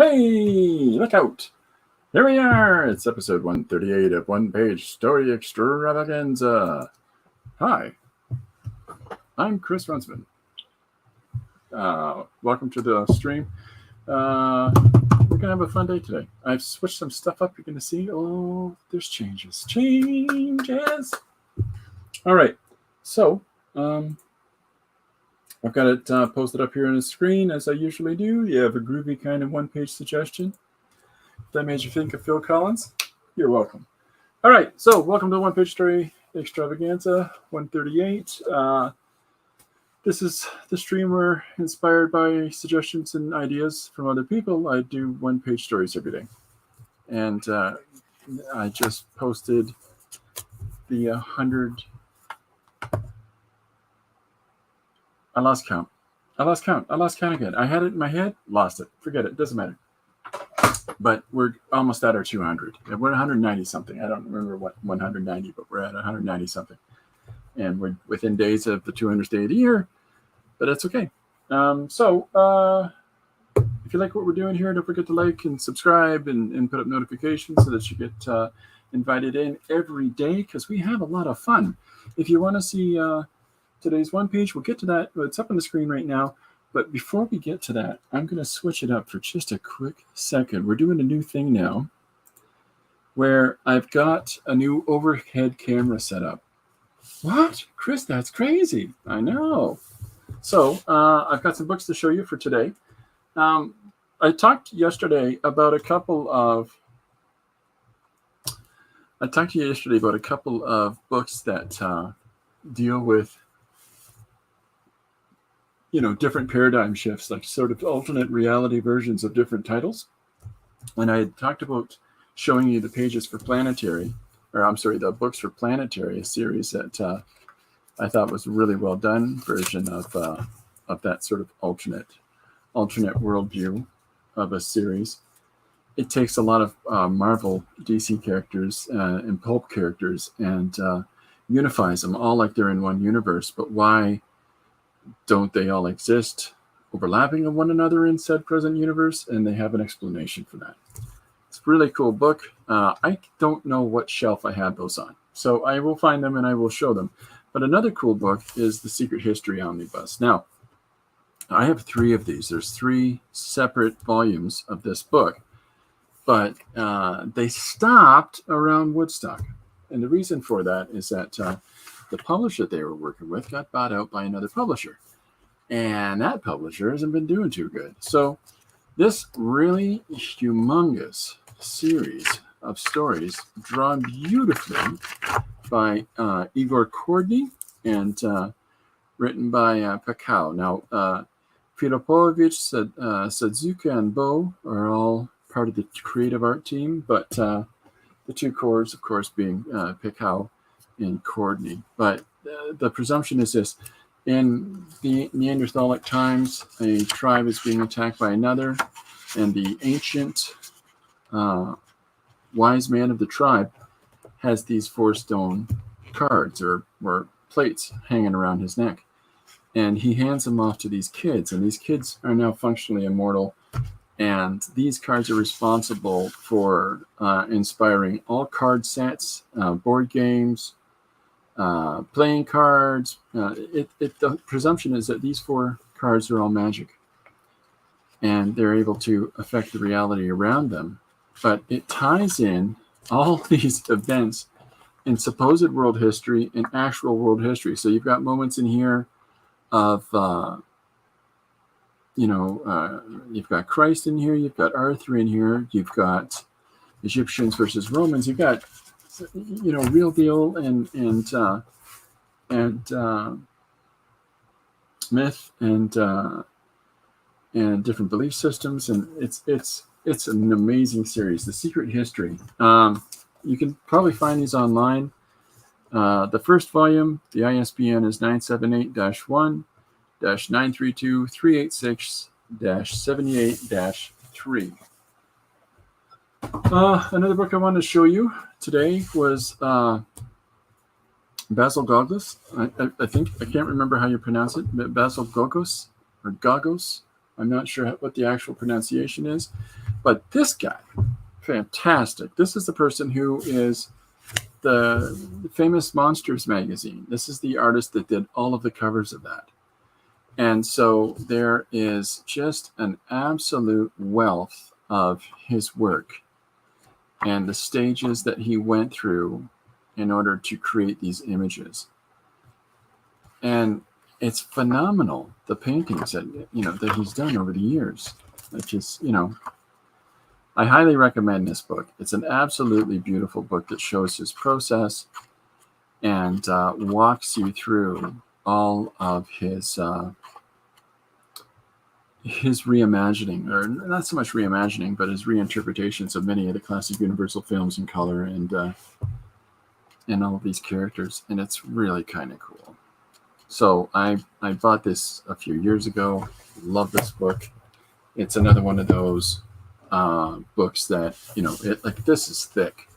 Hey, look out! Here we are! It's episode 138 of One Page Story Extravaganza. Hi, I'm Chris Runsman. Welcome to the stream. We're going to have a fun day today. I've switched some stuff up. You're going to see, there's changes. Changes! All right, so I've got it posted up here on the screen as I usually do. You have a groovy kind of one-page suggestion. If that made you think of Phil Collins, you're welcome. All right, so welcome to One Page Story Extravaganza 138. This is the stream where, inspired by suggestions and ideas from other people, I do one-page stories every day. And I just posted the 100... I lost count again. I had it in my head, lost it. Forget it. Doesn't matter. But we're almost at our 200. We're 190 something. I don't remember what 190, but we're at 190 something. And we're within days of the 200th day of the year, but that's okay. So if you like what we're doing here, don't forget to like and subscribe and put up notifications so that you get invited in every day because we have a lot of fun. If you want to see today's one page, we'll get to that. It's up on the screen right now. But before we get to that, I'm going to switch it up for just a quick second. We're doing a new thing now where I've got a new overhead camera set up. What? Chris, that's crazy. I know. So I've got some books to show you for today. I talked yesterday about a couple of books that deal with different paradigm shifts, like sort of alternate reality versions of different titles. And I had talked about showing you the pages for Planetary, the books for Planetary, a series that I thought was a really well done version of that sort of alternate worldview of a series. It takes a lot of Marvel DC characters and pulp characters and unifies them all like they're in one universe. But why don't they all exist overlapping of one another in said present universe? And they have an explanation for that. It's a really cool book. I don't know what shelf I have those on, so I will find them and I will show them. But another cool book is the Secret History Omnibus. Now, I have 3 of these. There's 3 separate volumes of this book, but they stopped around Woodstock. And the reason for that is that the publisher they were working with got bought out by another publisher. And that publisher hasn't been doing too good. So this really humongous series of stories drawn beautifully by Igor Kordny and written by Pekao. Now, Filipovich, Sadzuka, and Bo are all part of the creative art team, but the 2 cores, of course, being Pekao and Kordny. But the presumption is this: in the Neanderthalic times, a tribe is being attacked by another, and the ancient wise man of the tribe has these 4 stone cards or plates hanging around his neck. And he hands them off to these kids, and these kids are now functionally immortal. And these cards are responsible for inspiring all card sets, board games, playing cards. The presumption is that these 4 cards are all magic, and they're able to affect the reality around them. But it ties in all these events in supposed world history and actual world history. So you've got moments in here of you've got Christ in here, you've got Arthur in here, you've got Egyptians versus Romans, you've got real deal and myth and different belief systems, and it's an amazing series. The Secret History. You can probably find these online. The first volume, the ISBN is 978-1-932-386-78-3. Another book I wanted to show you today was Basil Gogos. I think, I can't remember how you pronounce it, but Basil Gogos or Gagos. I'm not sure what the actual pronunciation is, but this guy, fantastic. This is the person who is the famous Monsters magazine. This is the artist that did all of the covers of that. And so there is just an absolute wealth of his work and the stages that he went through in order to create these images. And it's phenomenal, the paintings that, that he's done over the years. It's just, I highly recommend this book. It's an absolutely beautiful book that shows his process and walks you through all of his reimagining, or not so much reimagining, but his reinterpretations of many of the classic Universal films in color and all of these characters. And it's really kind of cool. So I bought this a few years ago. Love this book. It's another one of those books that, like this is thick,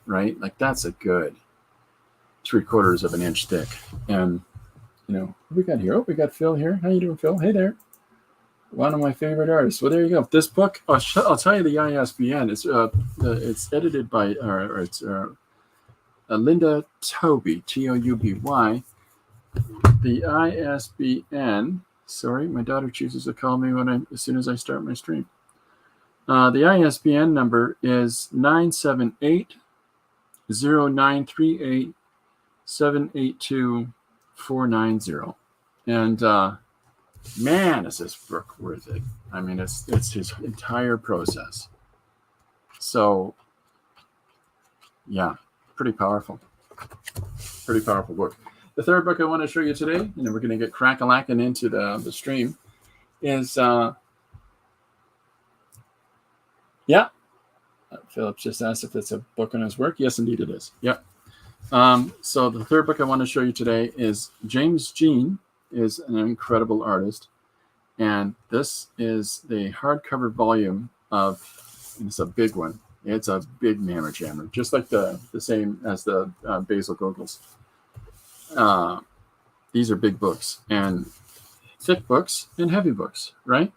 right? Like that's a good 3/4 of an inch thick. And, what we got here? Oh, we got Phil here. How you doing, Phil? Hey there. One of my favorite artists. Well, there you go. This book, I'll tell you the ISBN. It's edited by, it's Linda Tobey, Touby. The ISBN. Sorry, my daughter chooses to call me as soon as I start my stream. The ISBN number is 978-0938-782-490. And man, is this book worth it. I mean, it's his entire process. So, yeah, pretty powerful. Pretty powerful book. The third book I want to show you today, and then we're going to get crack-a-lacking into the stream, is, Philip just asked if it's a book on his work. Yes, indeed it is. Yep. So the third book I want to show you today is James Jean is an incredible artist. And this is the hardcover volume of, and it's a big one. It's a big mammer jammer, just like the same as the Basil Goggles. These are big books, and thick books and heavy books, right?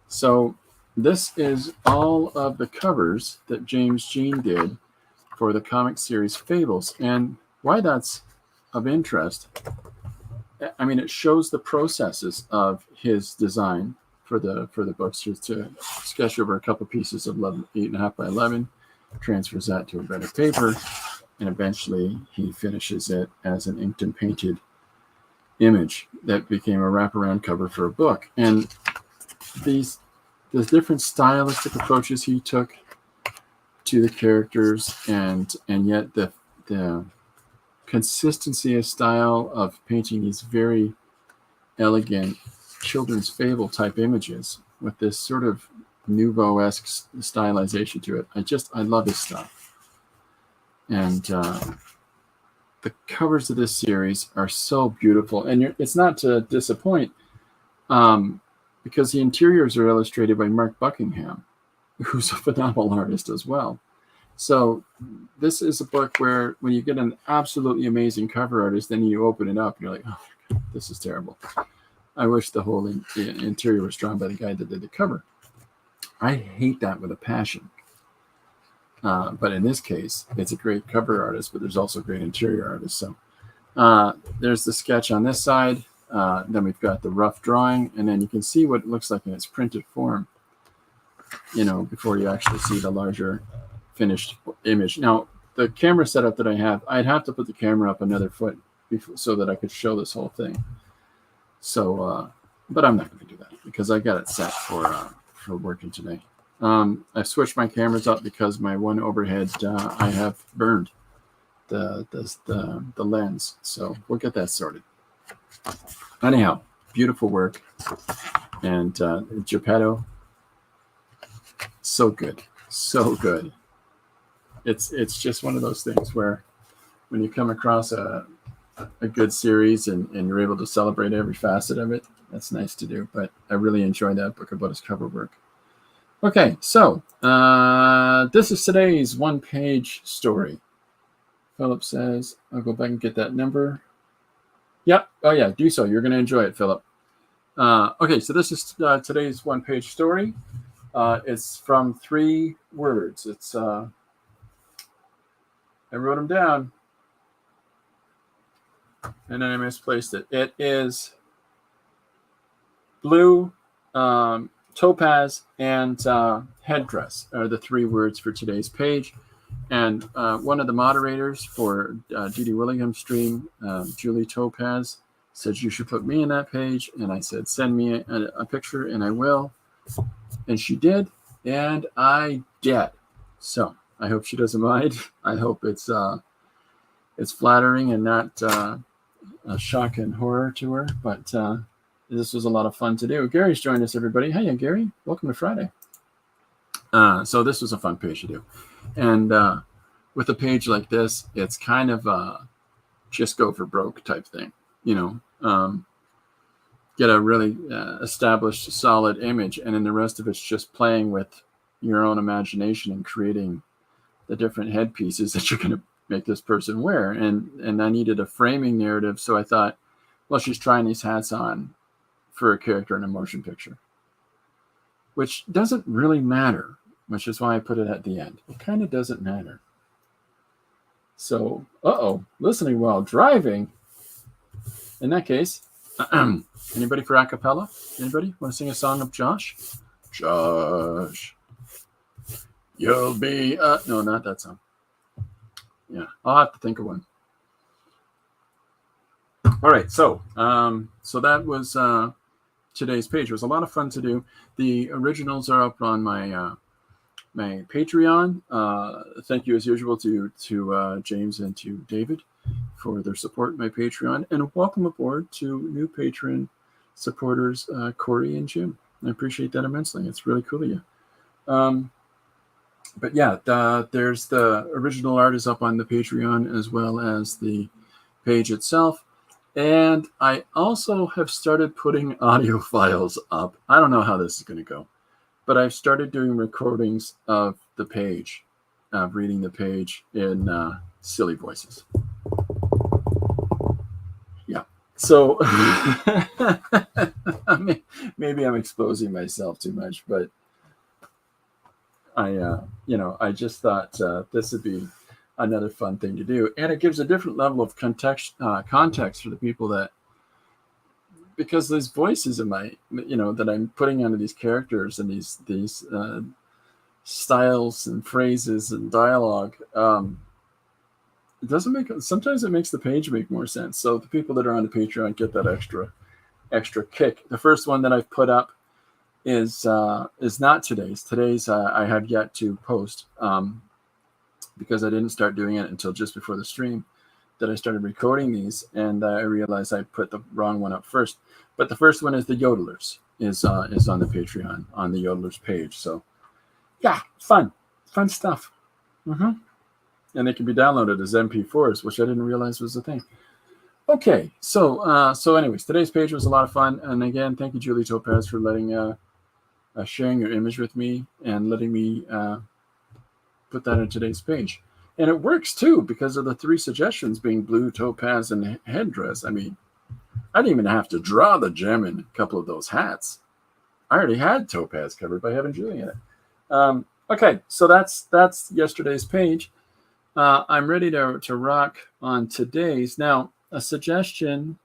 So this is all of the covers that James Jean did for the comic series Fables. And why that's of interest, I mean, it shows the processes of his design for the books. Just to sketch over a couple pieces of 8.5 by 11, transfers that to a better paper, and eventually he finishes it as an inked and painted image that became a wraparound cover for a book. And the different stylistic approaches he took to the characters, and yet the consistency of style of painting these very elegant children's fable type images with this sort of Nouveau-esque stylization to it. I love his stuff. And the covers of this series are so beautiful. And it's not to disappoint, because the interiors are illustrated by Mark Buckingham, who's a phenomenal artist as well. So this is a book where when you get an absolutely amazing cover artist, then you open it up and you're like, oh my God, this is terrible. I wish the whole interior was drawn by the guy that did the cover. I hate that with a passion. But in this case, it's a great cover artist, but there's also great interior artists. So there's the sketch on this side. Then we've got the rough drawing, and then you can see what it looks like in its printed form, before you actually see the larger finished image. Now, the camera setup that I have, I'd have to put the camera up another foot so that I could show this whole thing. So, but I'm not going to do that because I got it set for working today. I've switched my cameras up because my one overhead I have burned the lens, so we'll get that sorted. Anyhow, beautiful work, and Geppetto, so good, so good. It's just one of those things where when you come across a good series and you're able to celebrate every facet of it, that's nice to do. But I really enjoyed that book about his cover work. Okay, so this is today's one-page story. Philip says, I'll go back and get that number. Yep. Oh, yeah, do so. You're going to enjoy it, Philip. Okay, so this is today's one-page story. It's from 3 words. It's I wrote them down, and then I misplaced it. It is blue, topaz, and headdress are the 3 words for today's page. And one of the moderators for D.D. Willingham stream, Julie Topaz, said you should put me in that page. And I said, send me a picture, and I will. And she did, and I did. So I hope she doesn't mind. I hope it's flattering and not a shock and horror to her. But this was a lot of fun to do. Gary's joined us, everybody. Hiya, Gary. Welcome to Friday. So this was a fun page to do. And with a page like this, it's kind of just go for broke type thing, get a really established, solid image, and then the rest of it's just playing with your own imagination and creating the different headpieces that you're going to make this person wear. And I needed a framing narrative, so I thought, well, she's trying these hats on for a character in a motion picture, which doesn't really matter, which is why I put it at the end. It kind of doesn't matter. So, listening while driving. In that case, anybody for a cappella? Anybody want to sing a song of Josh? Josh, you'll be... no, not that song. Yeah, I'll have to think of one. All right, so that was today's page. It was a lot of fun to do. The originals are up on my my Patreon. Thank you as usual to James and to David for their support in my Patreon, and welcome aboard to new patron supporters, Corey and Jim. I appreciate that immensely. It's really cool of you. But yeah, there's the original art is up on the Patreon as well as the page itself. And I also have started putting audio files up. I don't know how this is going to go, but I've started doing recordings of the page, reading the page in silly voices. Yeah. So maybe I'm exposing myself too much, but I just thought this would be another fun thing to do, and it gives a different level of context for the people that, because these voices in my, that I'm putting onto these characters and these styles and phrases and dialogue, it doesn't make. Sometimes it makes the page make more sense. So the people that are on the Patreon get that extra kick. The first one that I've put up is not today's. Today's I have yet to post. Because I didn't start doing it until just before the stream, that I started recording these, and I realized I put the wrong one up first. But the first one is the Yodelers, is on the Patreon, on the Yodelers page. So yeah, fun stuff. And they can be downloaded as MP4s, which I didn't realize was a thing. Okay, so anyways, today's page was a lot of fun, and again, thank you, Julie Topaz, for letting sharing your image with me and letting me put that in today's page. And it works too, because of the 3 suggestions being blue, topaz, and headdress. I mean, I didn't even have to draw the gem in a couple of those hats. I already had topaz covered by having Julie in it. Okay, so that's yesterday's page. I'm ready to rock on today's. Now, a suggestion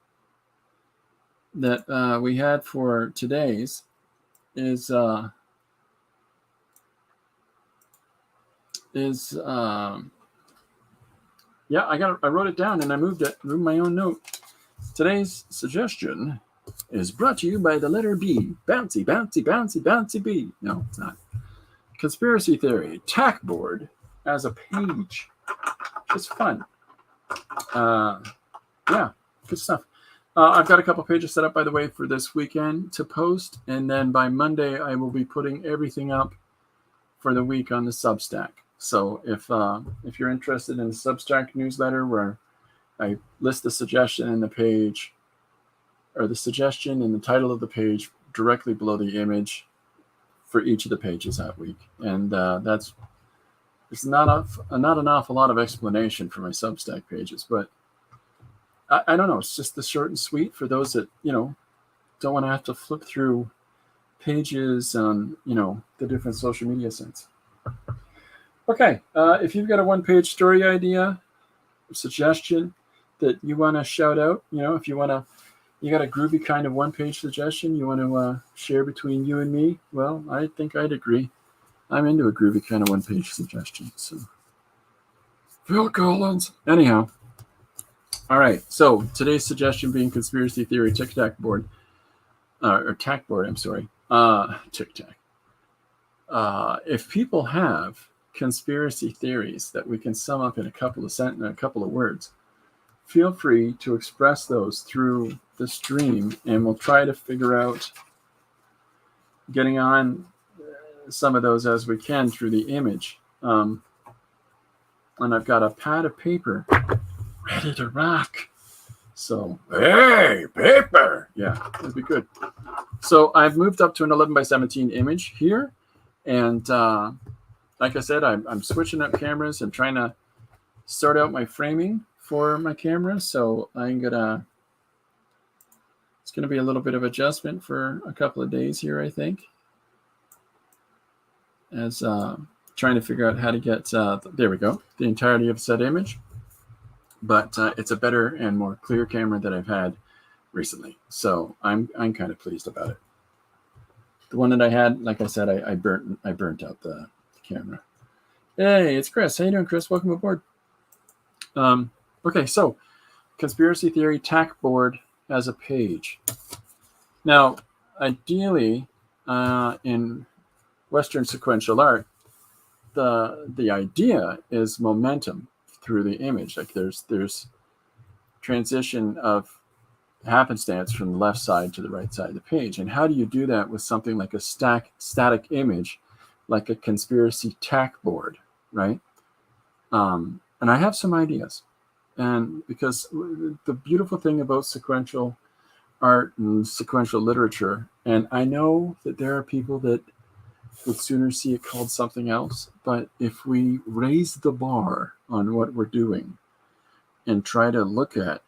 that we had for today's is I wrote it down and I moved my own note. Today's suggestion is brought to you by the letter B. Bouncy, bouncy, bouncy, bouncy B. No, it's not. Conspiracy theory, tack board as a page. Just fun. Yeah, good stuff. I've got a couple pages set up, by the way, for this weekend to post, and then by Monday I will be putting everything up for the week on the Substack. So if you're interested in the Substack newsletter, where I list the suggestion in the page, or the suggestion in the title of the page directly below the image for each of the pages that week, and there's not an awful lot of explanation for my Substack pages, but I don't know. It's just the short and sweet for those that don't want to have to flip through pages on, the different social media sites. Okay, if you've got a one-page story idea, suggestion that you want to shout out, if you got a groovy kind of one-page suggestion you want to share between you and me, well, I think I'd agree. I'm into a groovy kind of one-page suggestion. So, Phil Collins. Anyhow, all right. So today's suggestion being conspiracy theory tic-tac board, or tac board. I'm sorry, tic-tac. If people have conspiracy theories that we can sum up in a couple of words, feel free to express those through the stream, and we'll try to figure out getting on some of those as we can through the image. And I've got a pad of paper ready to rock. So, hey, paper. Yeah, that'd be good. So I've moved up to an 11 by 17 image here. And like I said, I'm switching up cameras and trying to sort out my framing for my camera. So it's going to be a little bit of adjustment for a couple of days here, I think, as trying to figure out how to get, there we go, the entirety of said image. But it's a better and more clear camera that I've had recently. So I'm kind of pleased about it. The one that I had, like I said, I burnt out the camera. Hey, it's Chris. How you doing, Chris? Welcome aboard. Okay, so conspiracy theory tack board as a page. Now, ideally, in Western sequential art, the idea is momentum through the image. Like there's transition of happenstance from the left side to the right side of the page. And how do you do that with something like a static image, like a conspiracy tack board, right? And I have some ideas. And because the beautiful thing about sequential art and sequential literature, and I know that there are people that would sooner see it called something else, but if we raise the bar on what we're doing and try to look at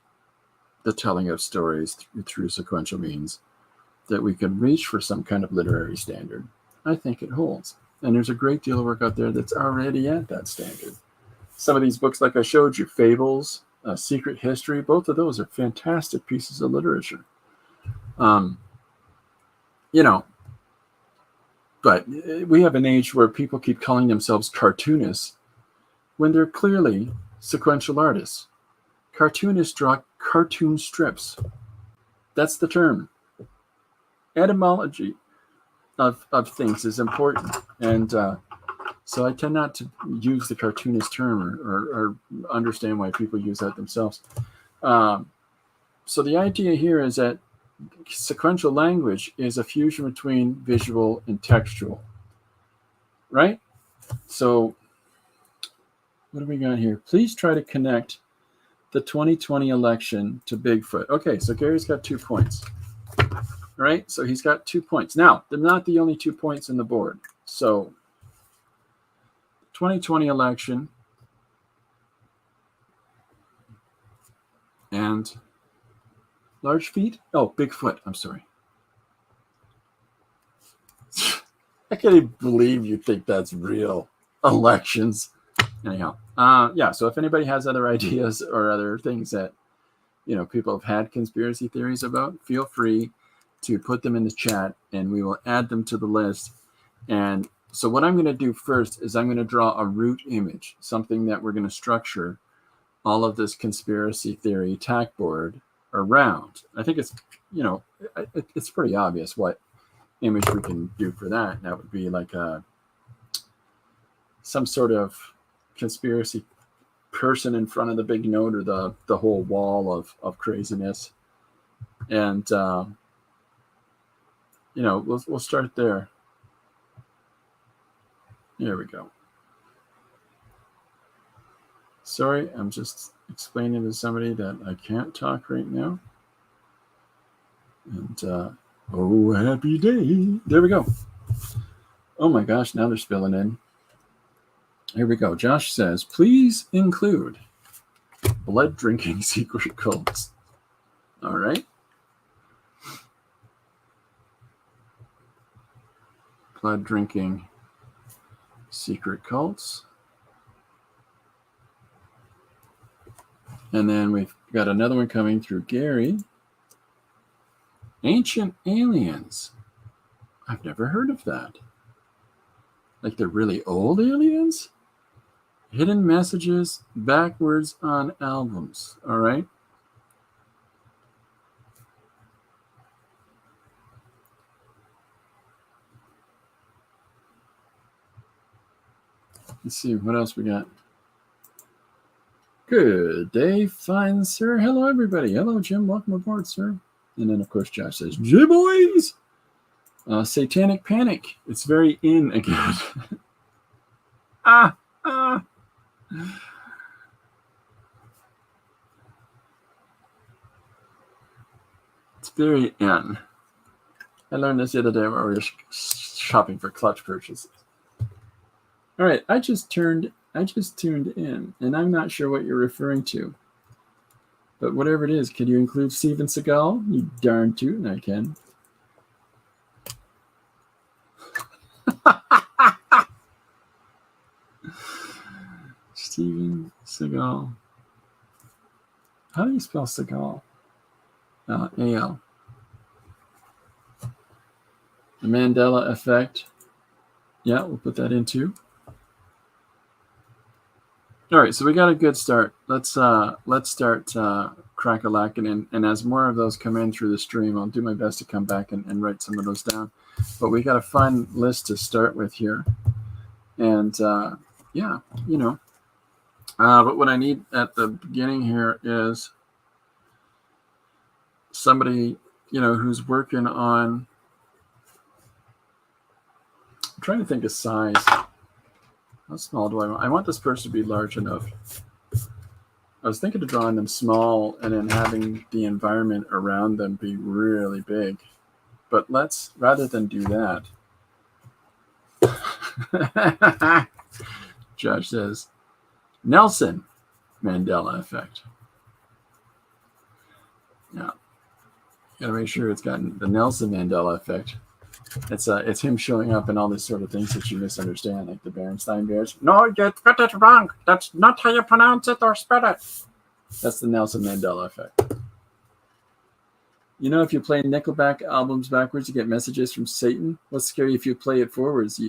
the telling of stories through sequential means, that we can reach for some kind of literary standard, I think it holds. And there's a great deal of work out there that's already at that standard. Some of these books, like I showed you, Fables, Secret History, both of those are fantastic pieces of literature. But we have an age where people keep calling themselves cartoonists when they're clearly sequential artists. Cartoonists draw cartoon strips. That's the term. Etymology of things is important. And so I tend not to use the cartoonist term or understand why people use that themselves. So the idea here is that sequential language is a fusion between visual and textual, right? So what do we got here? Please try to connect the 2020 election to Bigfoot. Okay, so Gary's got 2 points, right? So he's got 2 points. Now, they're not the only 2 points in the board. So 2020 election and large feet? Oh, Bigfoot. I'm sorry. I can't even believe you think that's real. Elections. Anyhow, yeah. So if anybody has other ideas or other things that, people have had conspiracy theories about, feel free to put them in the chat and we will add them to the list. And so what I'm going to do first is I'm going to draw a root image, something that we're going to structure all of this conspiracy theory tack board around. I think it's, it's pretty obvious what image we can do for that. And that would be like some sort of conspiracy person in front of the big note or the whole wall of craziness. And, we'll start there. There we go. Sorry, I'm just explaining to somebody that I can't talk right now. And, oh, happy day. There we go. Oh my gosh, now they're spilling in. Here we go. Josh says, please include blood drinking secret cults. All right. blood drinking secret cults. And then we've got another one coming through Gary. Ancient aliens. I've never heard of that. Like they're really old aliens? Hidden messages backwards on albums. All right. Let's see what else we got. Good day, fine sir. Hello, everybody. Hello, Jim. Welcome aboard, sir. And then, of course, Josh says, J boys. Satanic Panic. It's very in again. It's very in. I learned this the other day when we were shopping for clutch purchases. All right, I just tuned in, and I'm not sure what you're referring to. But whatever it is, can you include Steven Seagal? You darn tootin' I can. Steven Seagal. How do you spell Seagal? A-L. The Mandela Effect. Yeah, we'll put that in too. All right, so we got a good start. Let's start crack-a-lacking, and as more of those come in through the stream, I'll do my best to come back and write some of those down. But we got a fun list to start with here, and yeah, you know. But what I need at the beginning here is somebody, you know, who's working on. I'm trying to think of size. How small do I want? I want this person to be large enough. I was thinking of drawing them small and then having the environment around them be really big. But let's, rather than do that, Josh says, Nelson Mandela Effect. Yeah. Gotta make sure it's got the Nelson Mandela Effect. It's him showing up in all these sort of things that you misunderstand, like the Berenstain Bears. No, you got it wrong. That's not how you pronounce it or spell it. That's the Nelson Mandela Effect. You know, if you play Nickelback albums backwards, you get messages from Satan. What's scary if you play it forwards?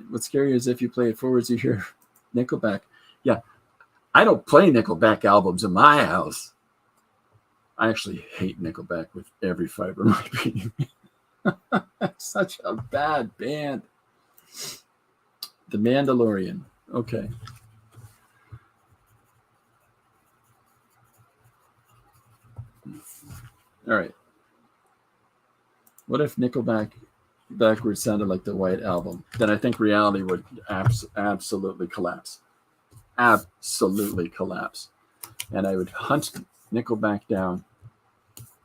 What's scary is if you play it forwards, you hear Nickelback. Yeah, I don't play Nickelback albums in my house. I actually hate Nickelback with every fiber of my being. Such a bad band. The Mandalorian. Okay. All right. What if Nickelback backwards sounded like the White Album? Then I think reality would absolutely collapse. Absolutely collapse. And I would hunt Nickelback down,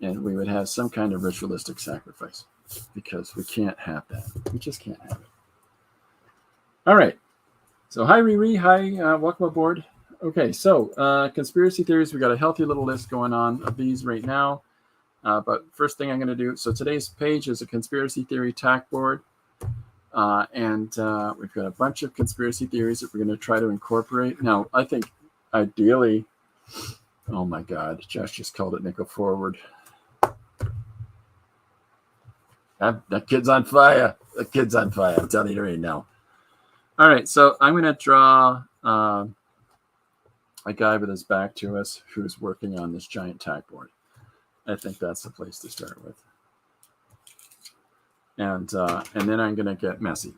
and we would have some kind of ritualistic sacrifice. Because we can't have that. We just can't have it. All right. So hi, Riri. Hi. Welcome aboard. Okay. So conspiracy theories. We got a healthy little list going on of these right now. But first thing I'm going to do. So today's page is a conspiracy theory tack board. And we've got a bunch of conspiracy theories that we're going to try to incorporate. Now, I think ideally, oh my God, Josh just called it Nickel Forward. That kid's on fire. That kid's on fire. I'm telling you right now. All right, so I'm going to draw a guy with his back to us who's working on this giant tack board. I think that's the place to start with. And then I'm going to get messy.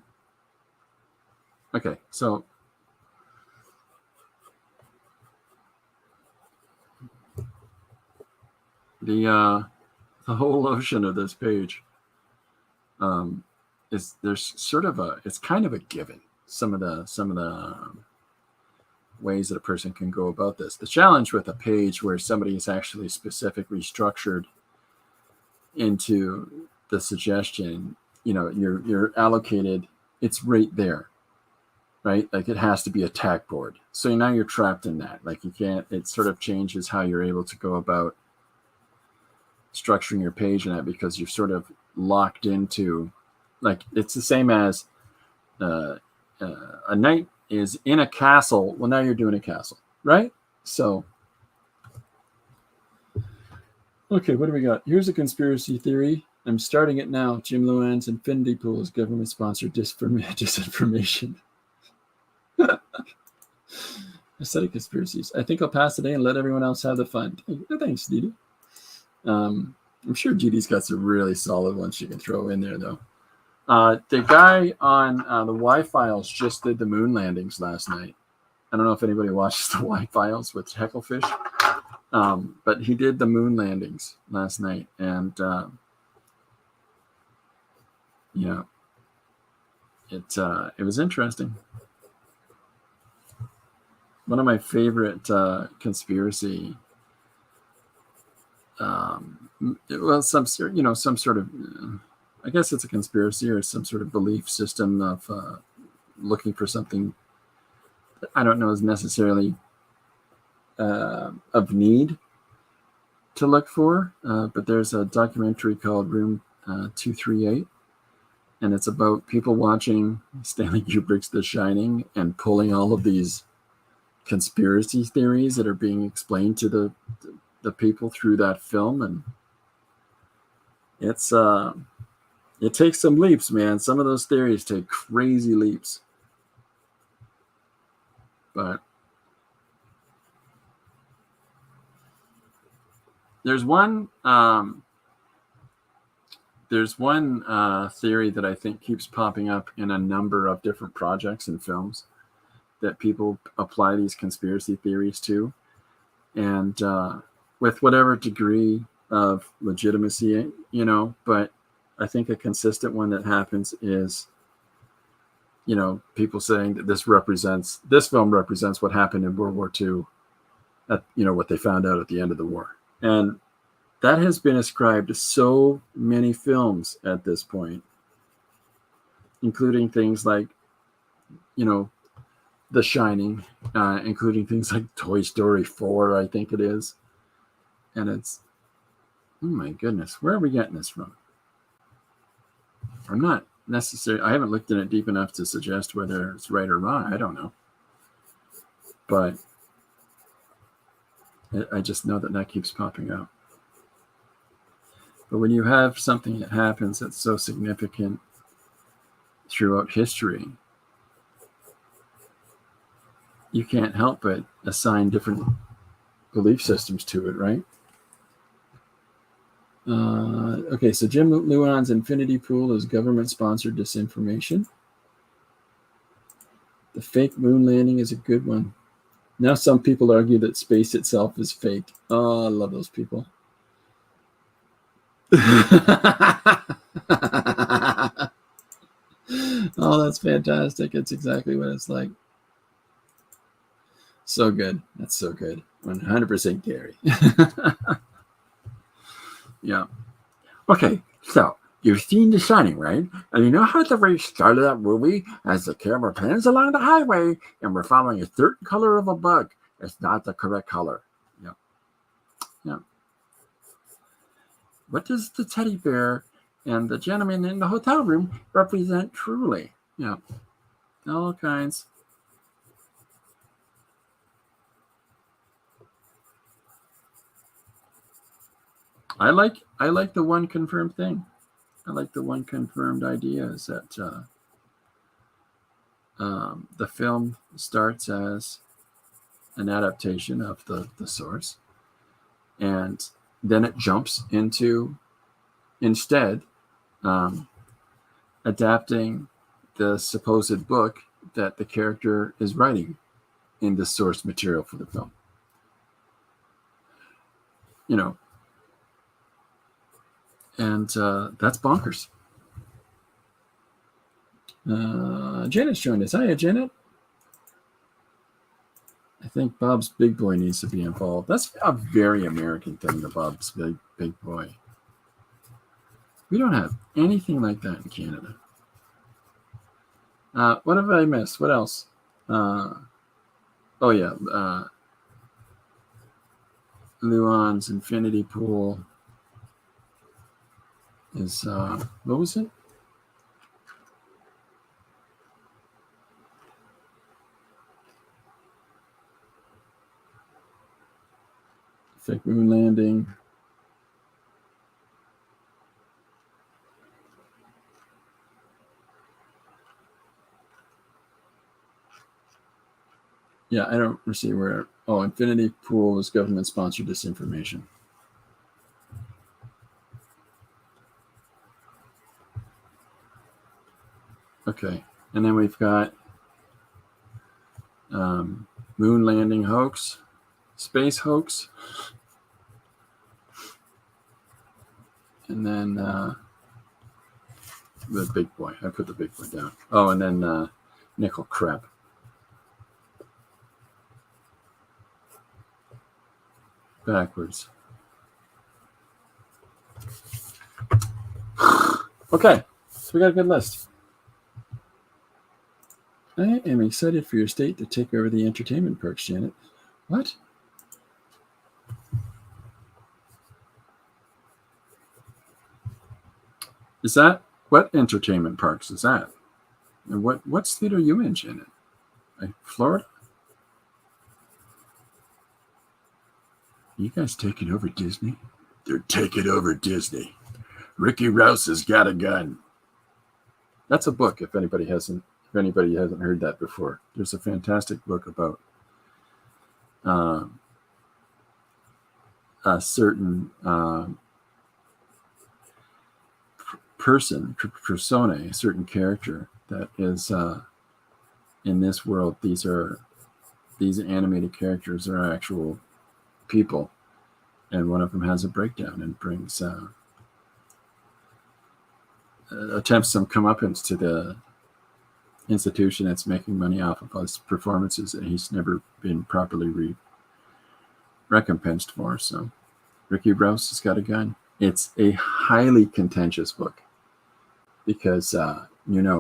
Okay, so the whole notion of this page is there's sort of it's kind of a given. Some of the ways that a person can go about this. The challenge with a page where somebody is actually specifically structured into the suggestion, you know, you're allocated, it's right there, right? Like it has to be a tack board. So now you're trapped in that. Like you can't, it sort of changes how you're able to go about structuring your page in that, because you're sort of locked into, like, it's the same as a knight is in a castle. Well, now you're doing a castle, right? So, okay, what do we got? Here's a conspiracy theory. I'm starting it now. Jim Luann's infinity pool is government-sponsored disinformation. A set of conspiracies. I think I'll pass today and let everyone else have the fun. Thanks, Didi. I'm sure Didi's got some really solid ones she can throw in there, though. The guy on the Y-Files just did the moon landings last night. I don't know if anybody watches the Y-Files with Hecklefish, but he did the moon landings last night, and yeah, it was interesting. One of my favorite conspiracy, well, some sort of, I guess it's a conspiracy or some sort of belief system of looking for something that I don't know is necessarily of need to look for, but there's a documentary called Room 238, and it's about people watching Stanley Kubrick's The Shining and pulling all of these conspiracy theories that are being explained to the people through that film, and it's it takes some leaps, man. Some of those theories take crazy leaps, but there's one theory that I think keeps popping up in a number of different projects and films that people apply these conspiracy theories to, and with whatever degree of legitimacy, but I think a consistent one that happens is, people saying that this film represents what happened in World War II, what they found out at the end of the war. And that has been ascribed to so many films at this point, including things like, The Shining, including things like Toy Story 4, I think it is. And it's, oh my goodness, where are we getting this from? I'm not necessarily, I haven't looked in it deep enough to suggest whether it's right or wrong. I don't know. But I just know that keeps popping up. But when you have something that happens that's so significant throughout history, you can't help but assign different belief systems to it, right? Okay, so Jim Luann's infinity pool is government-sponsored disinformation. The fake moon landing is a good one. Now some people argue that space itself is fake. Oh, I love those people. Oh, that's fantastic. It's exactly what it's like. So good. That's so good. 100% Gary. Yeah. Okay, so you've seen The Shining, right? And you know how at the very start of that movie, as the camera pans along the highway and we're following a certain color of a bug, it's not the correct color. Yeah. Yeah. What does the teddy bear and the gentleman in the hotel room represent truly? Yeah. All kinds. I like the one confirmed thing. I like the one confirmed idea is that the film starts as an adaptation of the source, and then it jumps into instead adapting the supposed book that the character is writing in the source material for the film. And that's bonkers. Janet's joined us. Hiya, Janet. I think Bob's Big Boy needs to be involved. That's a very American thing, the Bob's Big Boy. We don't have anything like that in Canada. What have I missed? What else? Oh, yeah. Luann's infinity pool is, what was it? Fake moon landing. Yeah, I don't see where. Oh, Infinity Pool is government-sponsored disinformation. Okay, and then we've got moon landing hoax, space hoax, and then the big boy. I put the big boy down. Oh, and then nickel crap. Backwards. Okay, so we got a good list. I am excited for your state to take over the entertainment perks, Janet. What? Is that what entertainment parks is that? And what state are you in, Janet? Florida? You guys taking over Disney? They're taking over Disney. Ricky Rouse has got a gun. That's a book. If anybody hasn't heard that before, there's a fantastic book about a certain persona, a certain character that is in this world. These animated characters are actual people, and one of them has a breakdown and brings attempts some comeuppance to the institution that's making money off of his performances that he's never been properly recompensed for. So Ricky Rouse has got a gun. It's a highly contentious book because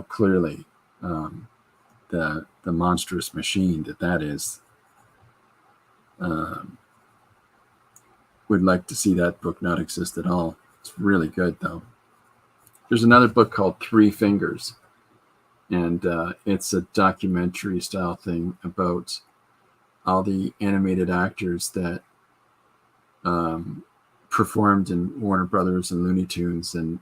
clearly the monstrous machine that is would like to see that book not exist at all. It's really good though. There's another book called Three Fingers, and it's a documentary style thing about all the animated actors that performed in Warner Brothers and Looney Tunes and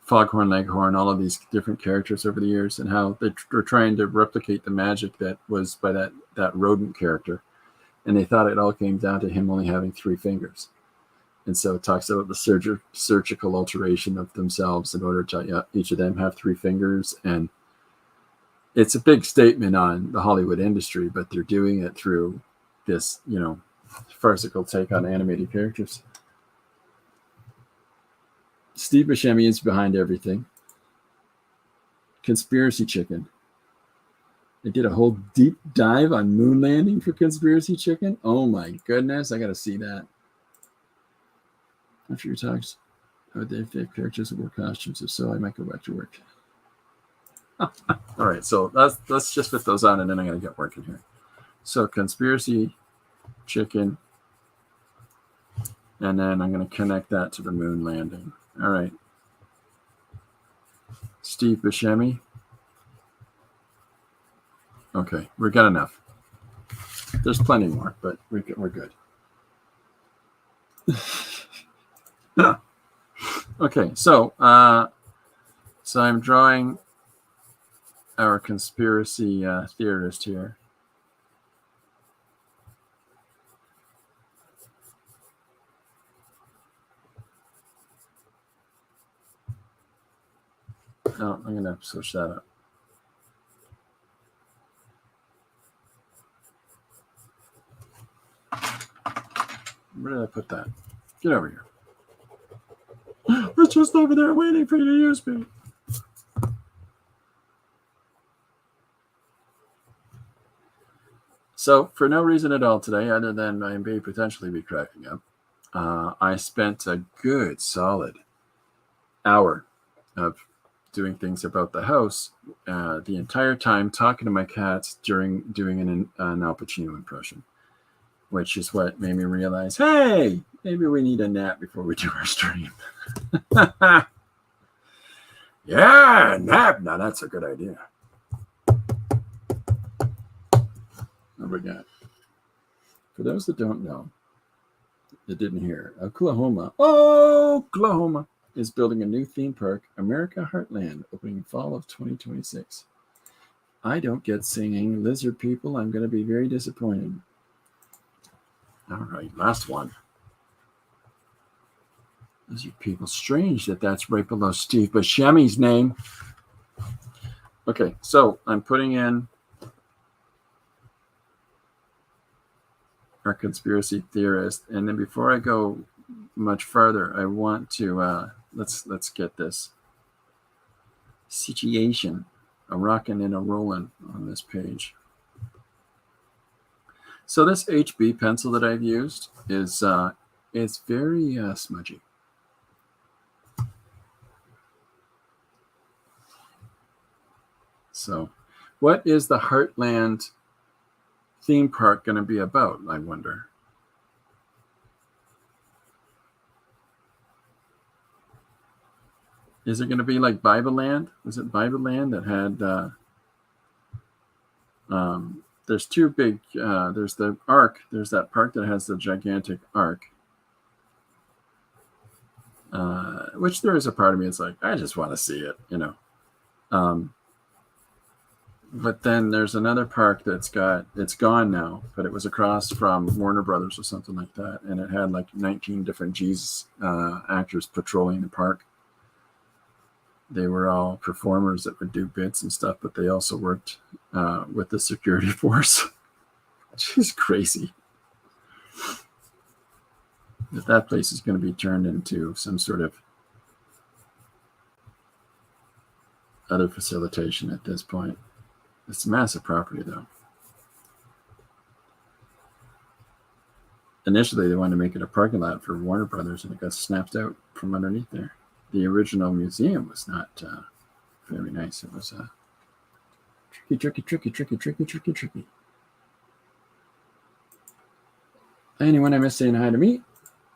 Foghorn Leghorn, all of these different characters over the years, and how they were trying to replicate the magic that was by that rodent character, and they thought it all came down to him only having 3 fingers. And so it talks about the surgical alteration of themselves in order to each of them have 3 fingers. And it's a big statement on the Hollywood industry, but they're doing it through this, farcical take on animated characters. Steve Buscemi is behind everything. Conspiracy Chicken. They did a whole deep dive on moon landing for Conspiracy Chicken. Oh my goodness, I got to see that. After your talks, would they have characters that wear costumes? If so, I might go back to work. All right, so let's just fit those on, and then I'm going to get working here. So Conspiracy Chicken, and then I'm going to connect that to the moon landing. All right. Steve Buscemi. Okay, we got enough. There's plenty more, but we're good. Okay, so I'm drawing our conspiracy theorist here. Oh, I'm going to switch that up. Where did I put that? Get over here. We're just over there waiting for you to use me. So, for no reason at all today, other than I may potentially be cracking up, I spent a good solid hour of doing things about the house the entire time, talking to my cats during doing an Al Pacino impression, which is what made me realize, hey, maybe we need a nap before we do our stream. Yeah, nap. Now that's a good idea. What we got? For those that don't know, that didn't hear, Oklahoma is building a new theme park, America Heartland, opening fall of 2026. I don't get singing lizard people. I'm going to be very disappointed. All right, last one. Lizard people. Strange that that's right below Steve Buscemi's name. Okay, so I'm putting in our conspiracy theorist, and then before I go much further, I want to let's get this situation a rockin' and a rollin' on this page. So this HB pencil that I've used is it's very smudgy. So what is the Heartland theme park going to be about, I wonder? Is it going to be like Bible Land? Was it Bible Land that had there's two big there's the ark, there's that park that has the gigantic ark, which there is a part of me that's like, I just want to see it, you know. But then there's another park it's gone now, but it was across from Warner Brothers or something like that, and it had like 19 different Jesus actors patrolling the park. They were all performers that would do bits and stuff, but they also worked with the security force, which is crazy. That place is going to be turned into some sort of other facilitation at this point. It's a massive property, though. Initially, they wanted to make it a parking lot for Warner Brothers, and it got snapped out from underneath there. The original museum was not very nice. It was tricky. Anyone I miss saying hi to me?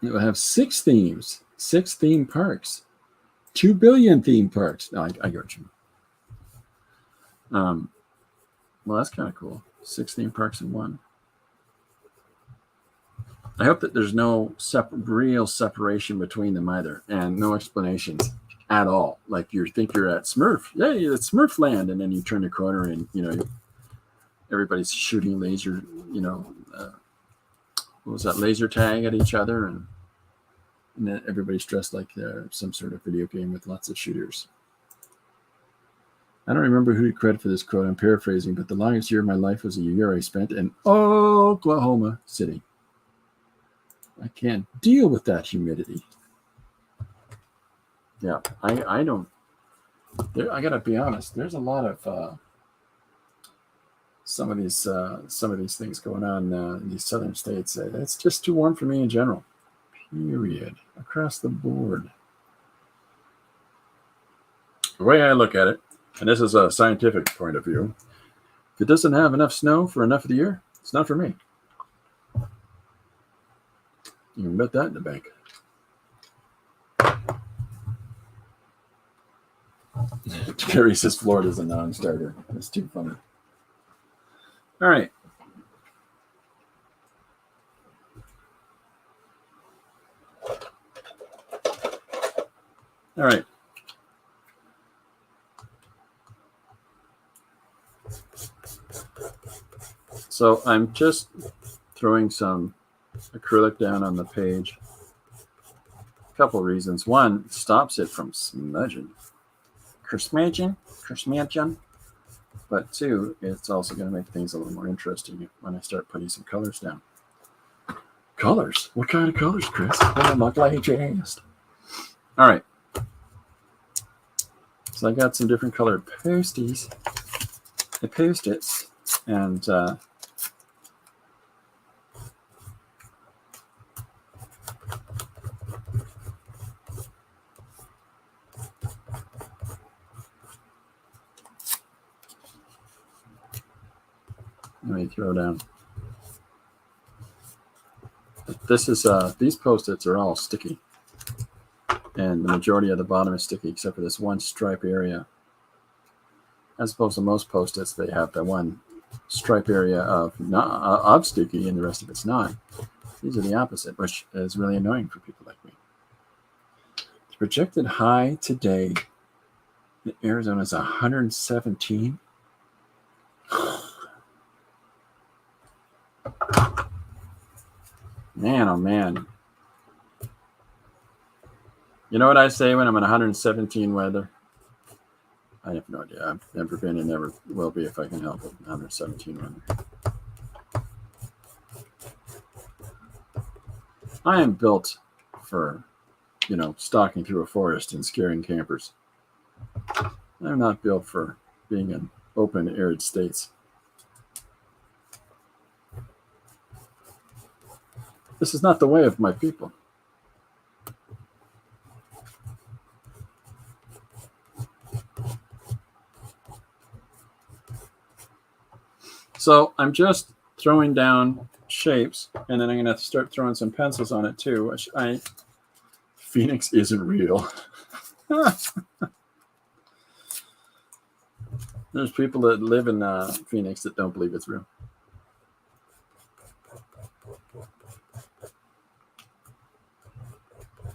It will have 6 themes, 6 theme parks, 2 billion theme parks. No, I got you. Well, that's kind of cool. 6 theme parks in one. I hope that there's no real separation between them either, and no explanations at all. Like you think you're at Smurf, yeah, it's Smurf Land, and then you turn the corner and everybody's shooting laser, what was that, laser tag at each other, and then everybody's dressed like some sort of video game with lots of shooters. I don't remember who to credit for this quote. I'm paraphrasing, but the longest year of my life was a year I spent in Oklahoma City. I can't deal with that humidity. Yeah, I don't. I gotta be honest. There's a lot of some of these things going on in these southern states. It's just too warm for me in general. Period. Across the board. The way I look at it, and this is a scientific point of view, if it doesn't have enough snow for enough of the year, it's not for me. You can bet that in the bank. Gary says Florida's a non-starter. That's too funny. All right. All right. So I'm just throwing some acrylic down on the page. A couple of reasons. One, it stops it from smudging. But 2, it's also going to make things a little more interesting when I start putting some colors down. Colors? What kind of colors, Chris? I'm not glad you asked. All right. So I got some different colored Post-its, and let me throw down. This is these Post-its are all sticky, and the majority of the bottom is sticky except for this one stripe area. As opposed to most Post-its, they have the one stripe area of Sticky, and the rest of it's not. These are the opposite, which is really annoying for people like me. The projected high today in Arizona is 117. Man, oh man. You know what I say when I'm in 117 weather? I have no idea. I've never been and never will be if I can help it. 117 weather. I am built for, stalking through a forest and scaring campers. I'm not built for being in open, arid states. This is not the way of my people. So I'm just throwing down shapes, and then I'm going to start throwing some pencils on it too, which Phoenix isn't real. There's people that live in Phoenix that don't believe it's real.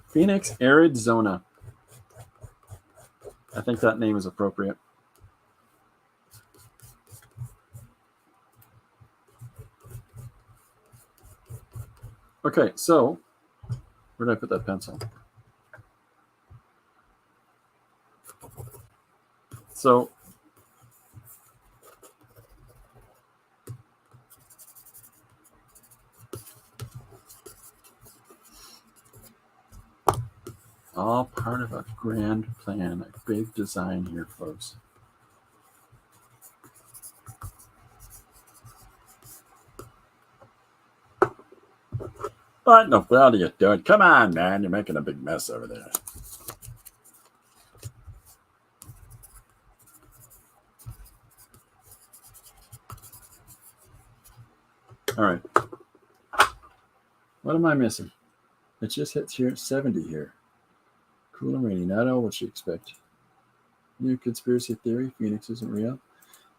Phoenix, Arizona. I think that name is appropriate. Okay, so where did I put that pencil? So all part of a grand plan, a big design here, folks. What in the world are you doing? Come on, man. You're making a big mess over there. All right. What am I missing? It just hits here at 70 here. Cool and rainy. Not all what you expect. New conspiracy theory. Phoenix isn't real.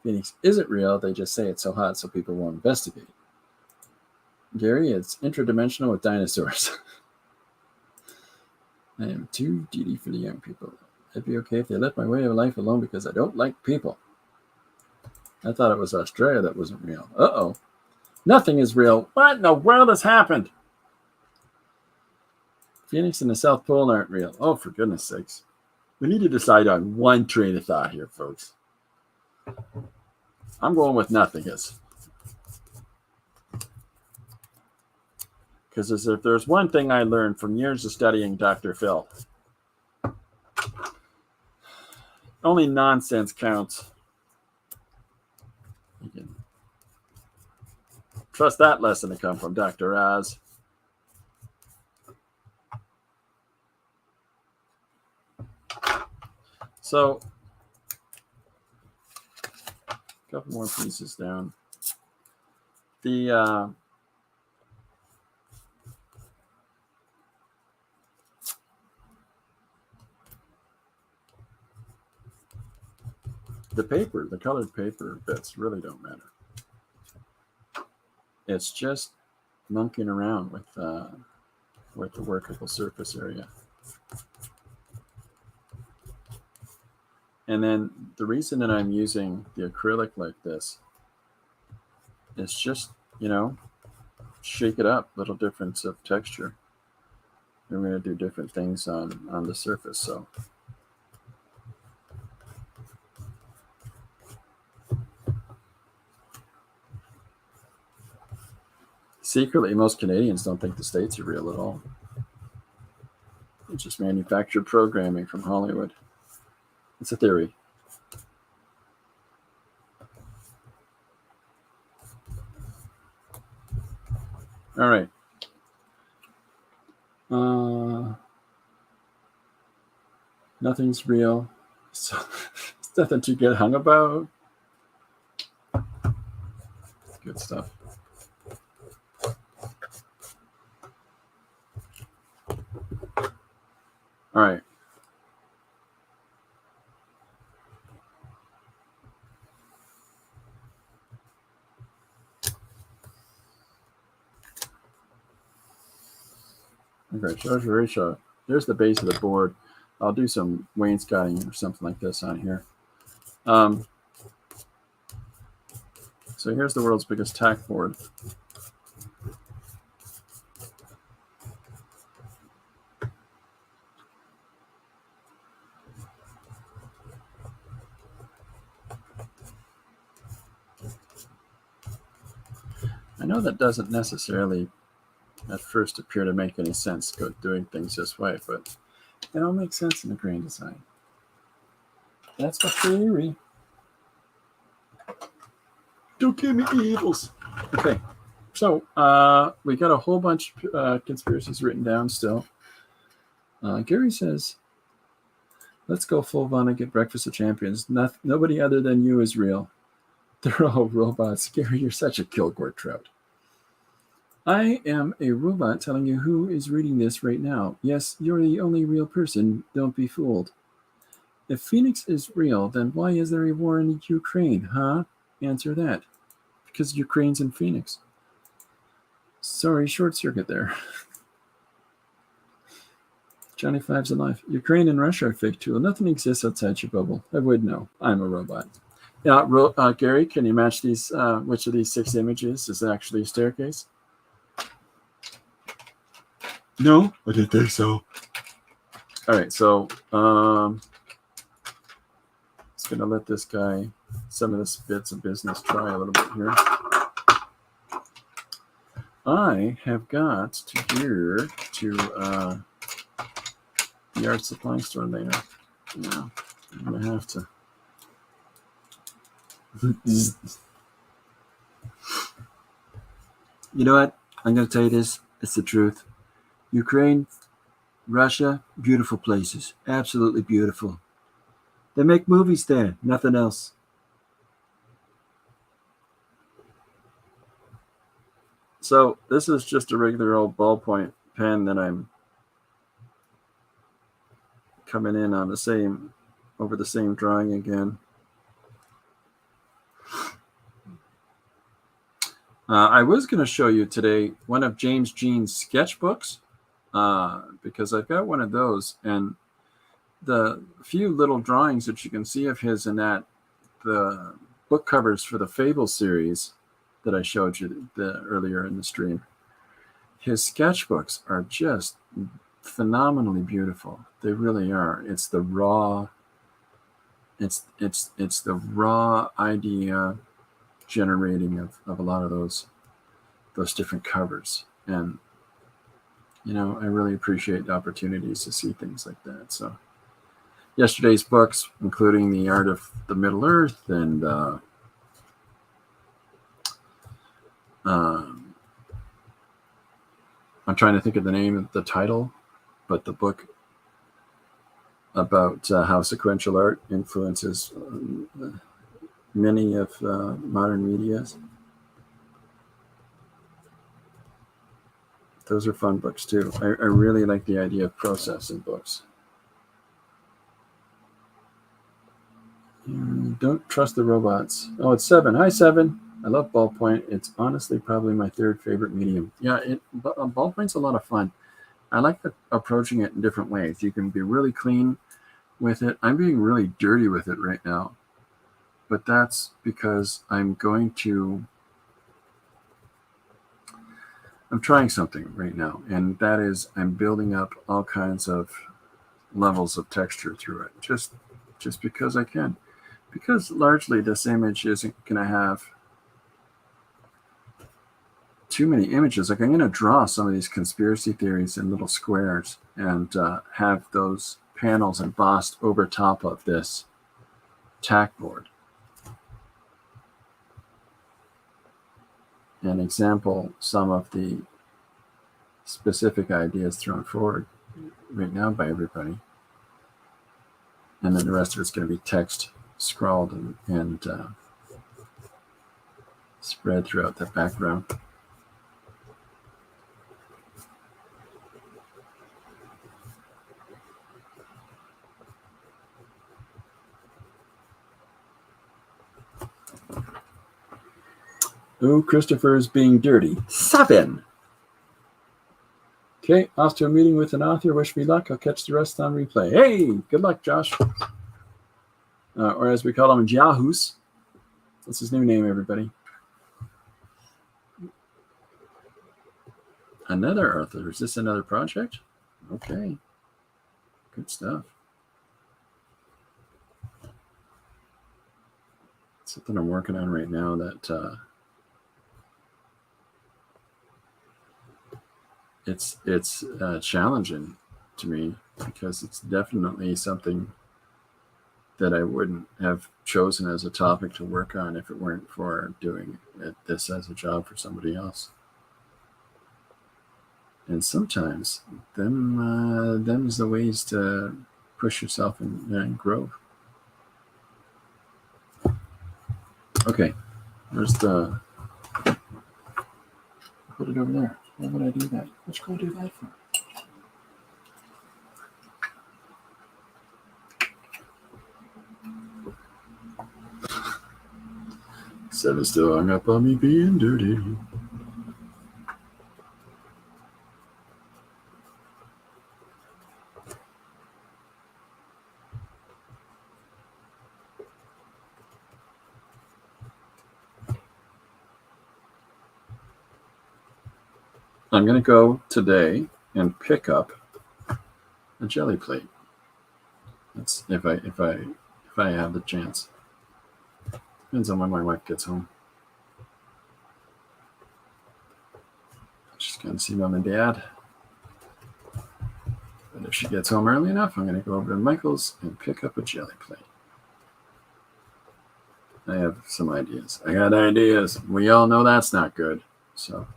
Phoenix isn't real. They just say it's so hot so people won't investigate. Gary, it's interdimensional with dinosaurs. I am too needy for the young people. It'd be okay if they let my way of life alone because I don't like people. I thought it was Australia that wasn't real. Uh-oh. Nothing is real. What in the world has happened? Phoenix and the South Pole aren't real. Oh, for goodness sakes. We need to decide on one train of thought here, folks. I'm going with nothing is. Because if there's one thing I learned from years of studying Dr. Phil, only nonsense counts. You can trust that lesson to come from Dr. Oz. So, a couple more pieces down. The paper, the colored paper bits really don't matter. It's just monkeying around with the workable surface area. And then the reason that I'm using the acrylic like this is just, shake it up, little difference of texture. And we're going to do different things on the surface. So secretly, most Canadians don't think the States are real at all. It's just manufactured programming from Hollywood. It's a theory. All right. Nothing's real. So it's nothing to get hung about. Good stuff. All right. Okay, so there's the base of the board. I'll do some wainscoting or something like this on here. So here's the world's biggest tack board. I know that doesn't necessarily at first appear to make any sense doing things this way, but it all makes sense in the grain design. That's the theory. Don't give me evils. Okay, so we got a whole bunch of conspiracies written down still. Gary says, let's go full Vonnegut Breakfast of Champions. Nobody other than you is real. They're all robots. Gary, you're such a Kilgore trout. I am a robot telling you who is reading this right now. Yes, you're the only real person. Don't be fooled. If Phoenix is real, then why is there a war in Ukraine, huh? Answer that. Because Ukraine's in Phoenix. Sorry, short circuit there. Johnny Five's alive. Ukraine and Russia are fake too. Nothing exists outside your bubble. I would know. I'm a robot. Yeah, Gary, can you match these? Which of these 6 images is actually a staircase? No, I didn't think so. All right, so just gonna let this guy some of this bits of business try a little bit here. I have got to gear to the art supply store later. Yeah, I'm gonna have to. You know what? I'm gonna tell you this. It's the truth. Ukraine, Russia, beautiful places. Absolutely beautiful. They make movies there, nothing else. So this is just a regular old ballpoint pen that I'm coming in on over the same drawing again. I was going to show you today one of James Jean's sketchbooks because I've got one of those, and the few little drawings that you can see of his in that, the book covers for the Fable series that I showed you earlier in the stream, his sketchbooks are just phenomenally beautiful. They really are. It's the raw idea generating of a lot of those different covers, and I really appreciate the opportunities to see things like that. So yesterday's books, including The Art of the Middle Earth and I'm trying to think of the name of the title, but the book about how sequential art influences many of modern medias. Those are fun books too. I really like the idea of process in books. Don't trust the robots. Oh, it's Seven. Hi, Seven. I love ballpoint. It's honestly probably my 3rd favorite medium. Yeah, ballpoint's a lot of fun. I like approaching it in different ways. You can be really clean with it. I'm being really dirty with it right now, but that's because I'm trying something right now, and that is I'm building up all kinds of levels of texture through it, just because I can. Because largely this image isn't going to have too many images. Like, I'm going to draw some of these conspiracy theories in little squares and have those panels embossed over top of this tack board. And example some of the specific ideas thrown forward right now by everybody. And then the rest of it's going to be text scrawled and spread throughout the background. Oh, Christopher's being dirty. 7. Okay, off to a meeting with an author. Wish me luck. I'll catch the rest on replay. Hey, good luck, Josh. Or as we call him, Yahoo's. That's his new name, everybody. Another author. Is this another project? Okay. Good stuff. Something I'm working on right now that it's challenging to me because it's definitely something that I wouldn't have chosen as a topic to work on if it weren't for doing this as a job for somebody else. And sometimes them's the ways to push yourself and grow. Okay, there's the. Put it over there. Why would I do that? What'd you go do that for? Seven still hung up on me being dirty. I'm going to go today and pick up a jelly plate. That's if I have the chance. Depends on when my wife gets home. She's going to see mom and dad. But if she gets home early enough, I'm going to go over to Michael's and pick up a jelly plate. I have some ideas. I got ideas. We all know that's not good. So.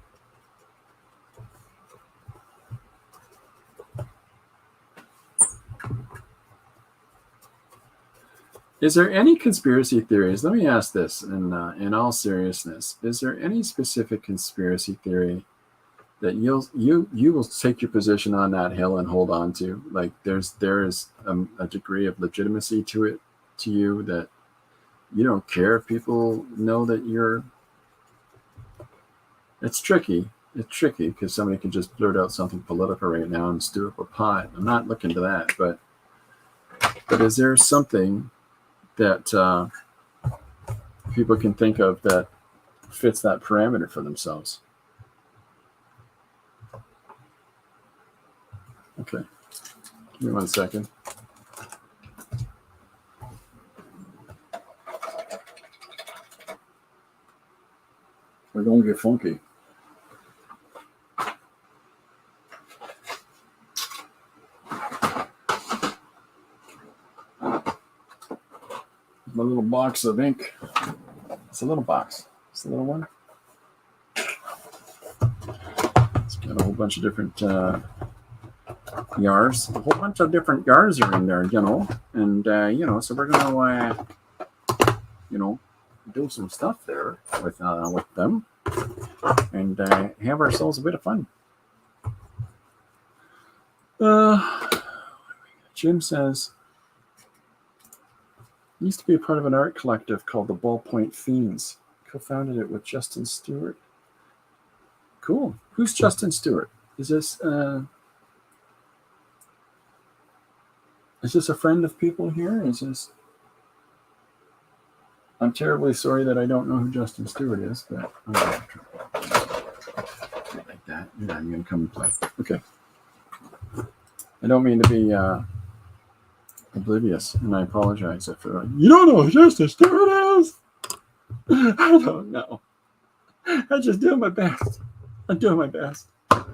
Is there any conspiracy theories? Let me ask this in all seriousness. Is there any specific conspiracy theory that you will take your position on that hill and hold on to? Like there is a degree of legitimacy to you that you don't care if people know that you're. It's tricky. It's tricky because somebody can just blurt out something political right now and stew up a pot. I'm not looking to that, but is there something that people can think of that fits that parameter for themselves? Okay, give me 1 second. We're going to get funky. My little box of ink. It's a little box. It's a little one. It's got a whole bunch of different yards. A whole bunch of different yards are in there, and so we're gonna do some stuff there with them, and have ourselves a bit of fun. Jim says. Used to be a part of an art collective called the Ballpoint Fiends. Co-founded it with Justin Stewart. Cool. Who's Justin Stewart? Is this a friend of people here? Is this? I'm terribly sorry that I don't know who Justin Stewart is, but I'm gonna try. Like that. You're not even gonna come and play. Okay. I don't mean to be oblivious, and I apologize if you don't know who Justin Stewart is. I don't know. I just do my best. I'm doing my best. All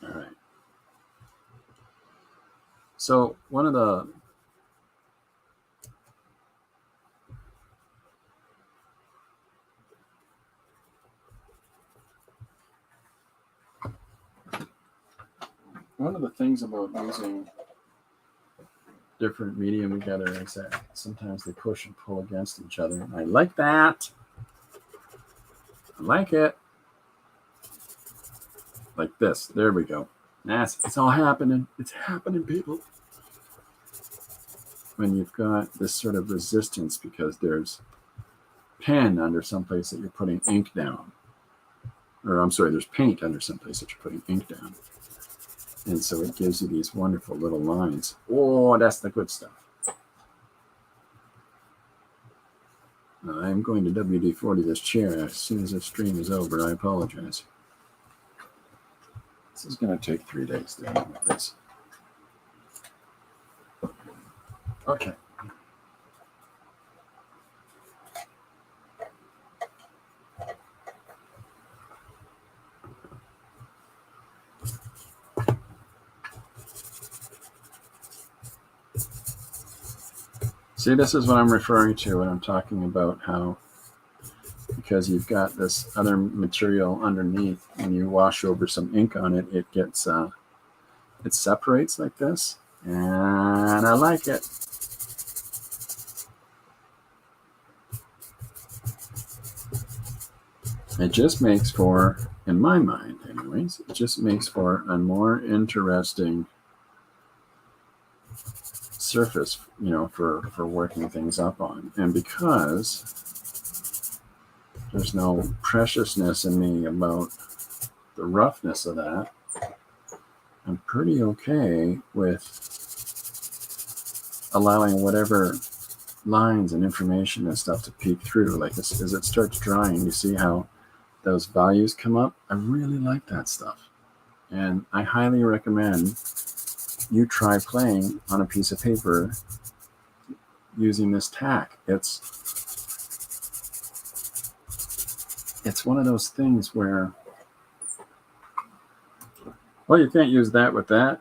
right. So one of the things about using different medium together is that sometimes they push and pull against each other. And I like that. I like it. Like this. There we go. It's all happening. It's happening, people. When you've got this sort of resistance because there's pen under someplace that you're putting ink down. or I'm sorry, there's paint under someplace that you're putting ink down. And so it gives you these wonderful little lines. Oh, that's the good stuff. I'm going to WD-40 this chair as soon as this stream is over. I apologize. This is going to take 3 days to do this. Okay. See, this is what I'm referring to when I'm talking about how, because you've got this other material underneath, and you wash over some ink on it, it gets, it separates like this, and I like it. It just makes for, in my mind anyways, it just makes for a more interesting surface, you know, for working things up on. And because there's no preciousness in me about the roughness of that, I'm pretty okay with allowing whatever lines and information and stuff to peek through. Like as it starts drying, you see how those values come up. I really like that stuff, and I highly recommend you try playing on a piece of paper using this tack. It's one of those things where, well, you can't use that with that.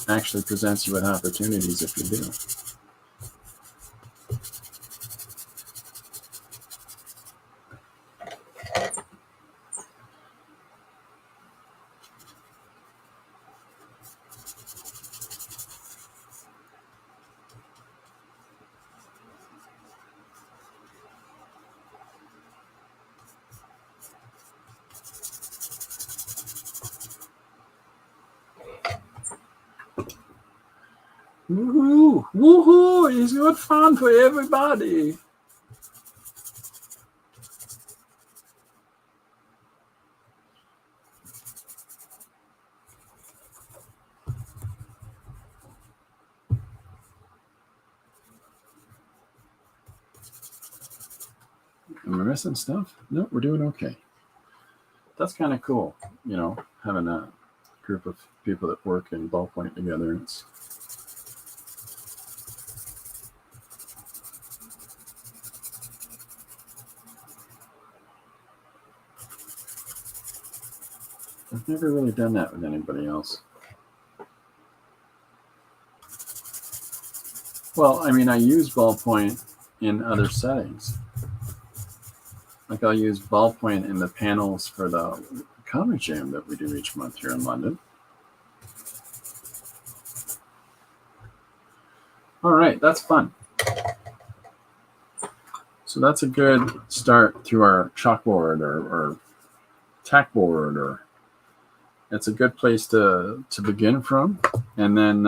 Actually presents you with opportunities if you do. Woohoo! Woohoo! It's good fun for everybody. Am I missing stuff? No, we're doing okay. That's kind of cool, you know, having a group of people that work in ballpoint together. It's I've never really done that with anybody else. Well, I mean, I use ballpoint in other settings. Like I'll use ballpoint in the panels for the comic jam that we do each month here in London. All right, that's fun. So that's a good start to our chalkboard or tackboard, or it's a good place to begin from. And then,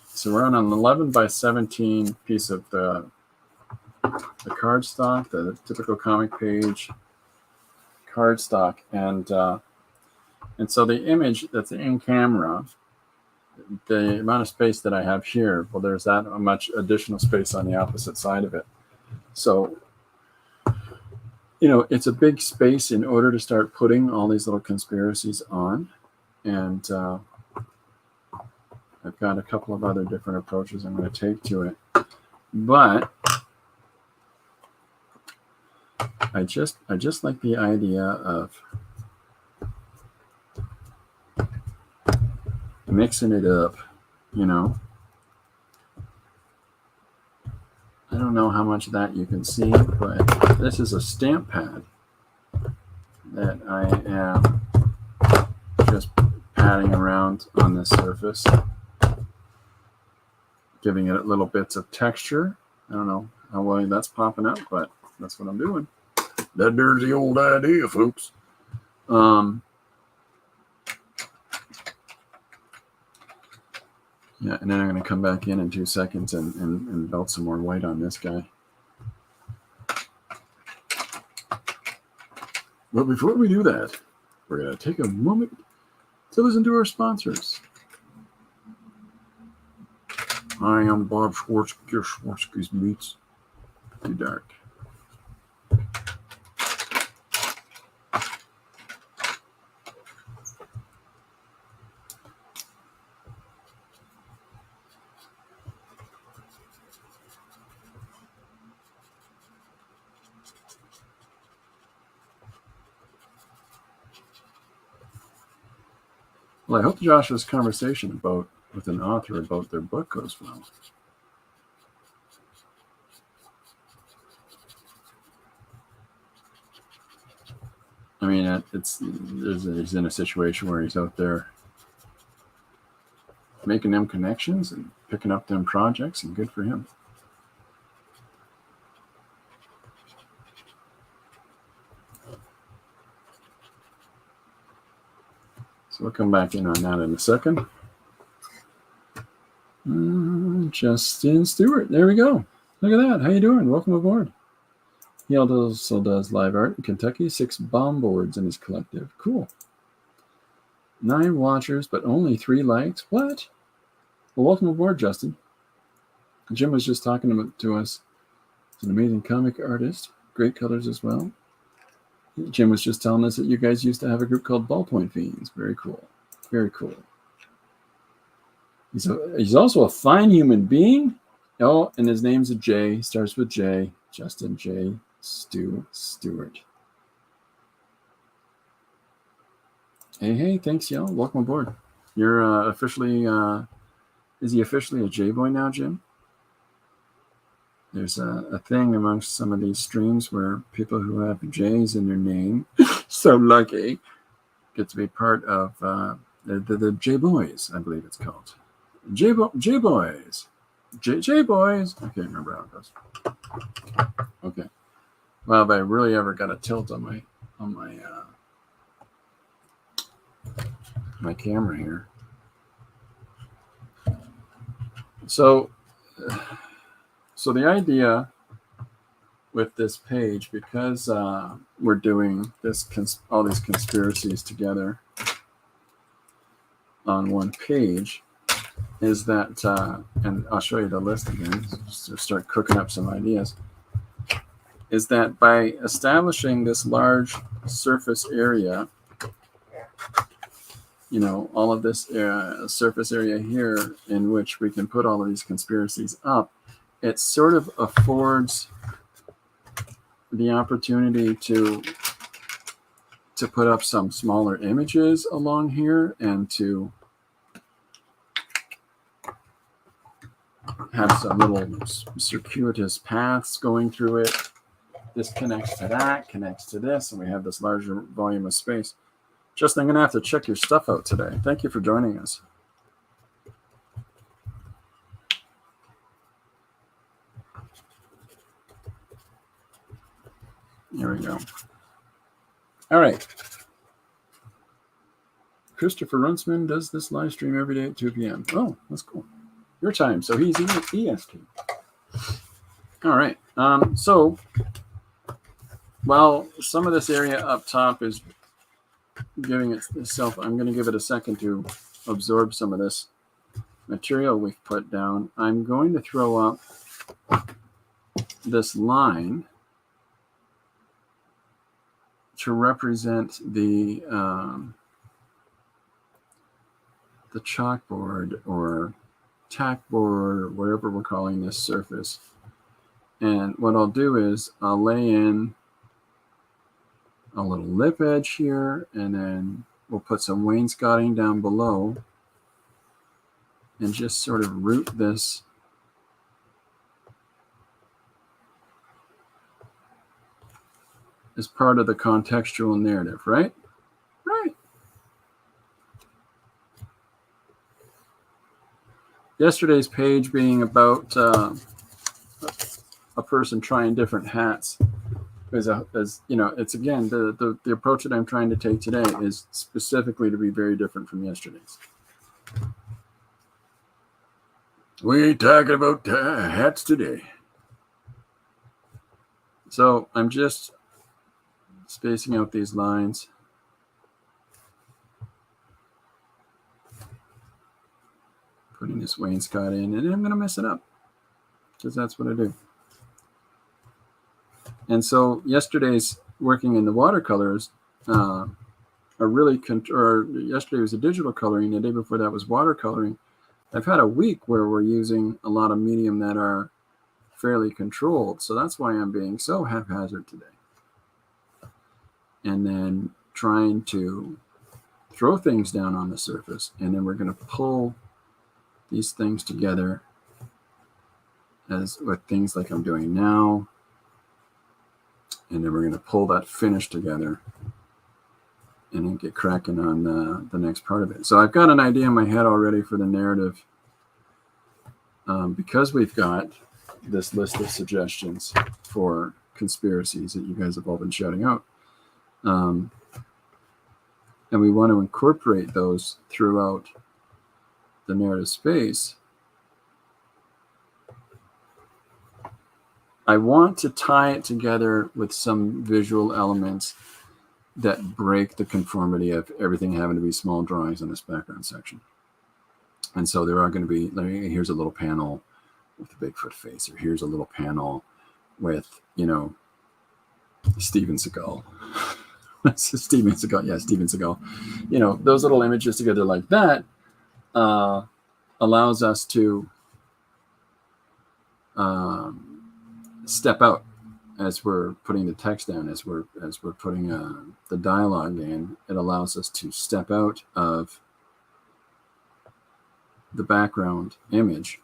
so we're on an 11 by 17 piece of the cardstock, the typical comic page cardstock, and so the image that's in camera, the amount of space that I have here, well, there's that much additional space on the opposite side of it. So, you know, it's a big space in order to start putting all these little conspiracies on. And I've got a couple of other different approaches I'm going to take to it. But I just like the idea of mixing it up, you know. I don't know how much of that you can see, but this is a stamp pad that I am just patting around on this surface, giving it little bits of texture. I don't know how well that's popping up, but that's what I'm doing. There's the old idea, folks. Yeah, and then I'm going to come back in 2 seconds and belt some more white on this guy. But before we do that, we're going to take a moment to listen to our sponsors. Hi, I'm Bob Schwartzky's Meats. Too dark. Well, I hope Joshua's conversation with an author about their book goes well. I mean, he's in a situation where he's out there making them connections and picking up them projects, and good for him. So we'll come back in on that in a second. Justin Stewart, there we go. Look at that. How you doing? Welcome aboard. He also does live art in Kentucky. 6 bomb boards in his collective. Cool. 9 watchers, but only 3 likes. What? Well, welcome aboard, Justin. Jim was just talking to us. He's an amazing comic artist. Great colors as well. Jim was just telling us that you guys used to have a group called Ballpoint Fiends. Very cool. Very cool. He's also a fine human being. Oh, and his name's a J. Starts with J. Justin J. Stewart. Hey, thanks, y'all. Welcome aboard. You're officially, is he officially a J-boy now, Jim? There's a thing amongst some of these streams where people who have J's in their name, so lucky, get to be part of the J-boys, I believe it's called. J-boys. J-boys. I can't remember how it goes. Okay. Well, if I really ever got a tilt on my camera here. So the idea with this page, because we're doing all these conspiracies together on one page, is that, and I'll show you the list again, just to start cooking up some ideas, is that by establishing this large surface area, all of this surface area here in which we can put all of these conspiracies up, it sort of affords the opportunity to put up some smaller images along here and to have some little circuitous paths going through it. This connects to that, connects to this, and we have this larger volume of space. Justin, I'm going to have to check your stuff out today. Thank you for joining us. Here we go. All right. Christopher Runsman does this live stream every day at 2 p.m. Oh, that's cool. Your time. So he's EST. All right. So while some of this area up top is giving itself, I'm going to give it a second to absorb some of this material we've put down. I'm going to throw up this line to represent the chalkboard or tackboard or whatever we're calling this surface. And what I'll do is I'll lay in a little lip edge here, and then we'll put some wainscoting down below and just sort of root this as part of the contextual narrative, right? Right. Yesterday's page being about a person trying different hats. As you know, it's again the approach that I'm trying to take today is specifically to be very different from yesterday's. We ain't talking about hats today. So I'm just spacing out these lines. Putting this wainscot in, and I'm going to mess it up because that's what I do. And so yesterday's working in the watercolors are really, or yesterday was a digital coloring, the day before that was watercoloring. I've had a week where we're using a lot of medium that are fairly controlled. So that's why I'm being so haphazard today. And then trying to throw things down on the surface. And then we're going to pull these things together as with things like I'm doing now. And then we're going to pull that finish together and then get cracking on the next part of it. So I've got an idea in my head already for the narrative. Because we've got this list of suggestions for conspiracies that you guys have all been shouting out. And we want to incorporate those throughout the narrative space. I want to tie it together with some visual elements that break the conformity of everything having to be small drawings in this background section. And so there are going to be, here's a little panel with the Bigfoot face, or here's a little panel with, Steven Seagal. Steven Seagal, yeah, Steven Seagal. Those little images together like that allows us to step out as we're putting the text down, as we're putting the dialogue in. It allows us to step out of the background image,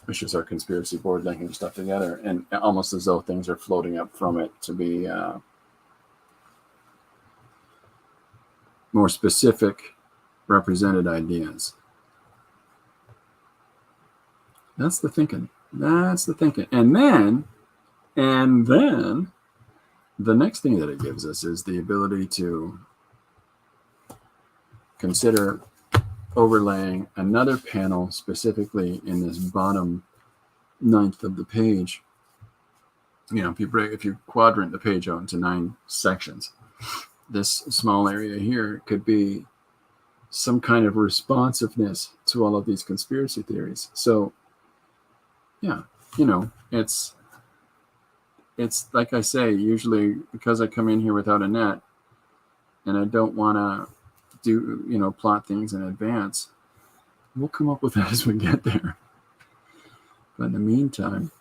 which is our conspiracy board linking stuff together, and almost as though things are floating up from it to be more specific, represented ideas. That's the thinking. And then the next thing that it gives us is the ability to consider overlaying another panel specifically in this bottom 9th of the page. If you quadrant the page out into 9 sections, this small area here could be some kind of responsiveness to all of these conspiracy theories. So yeah, it's like I say, usually because I come in here without a net and I don't want to do, plot things in advance, we'll come up with that as we get there. But in the meantime,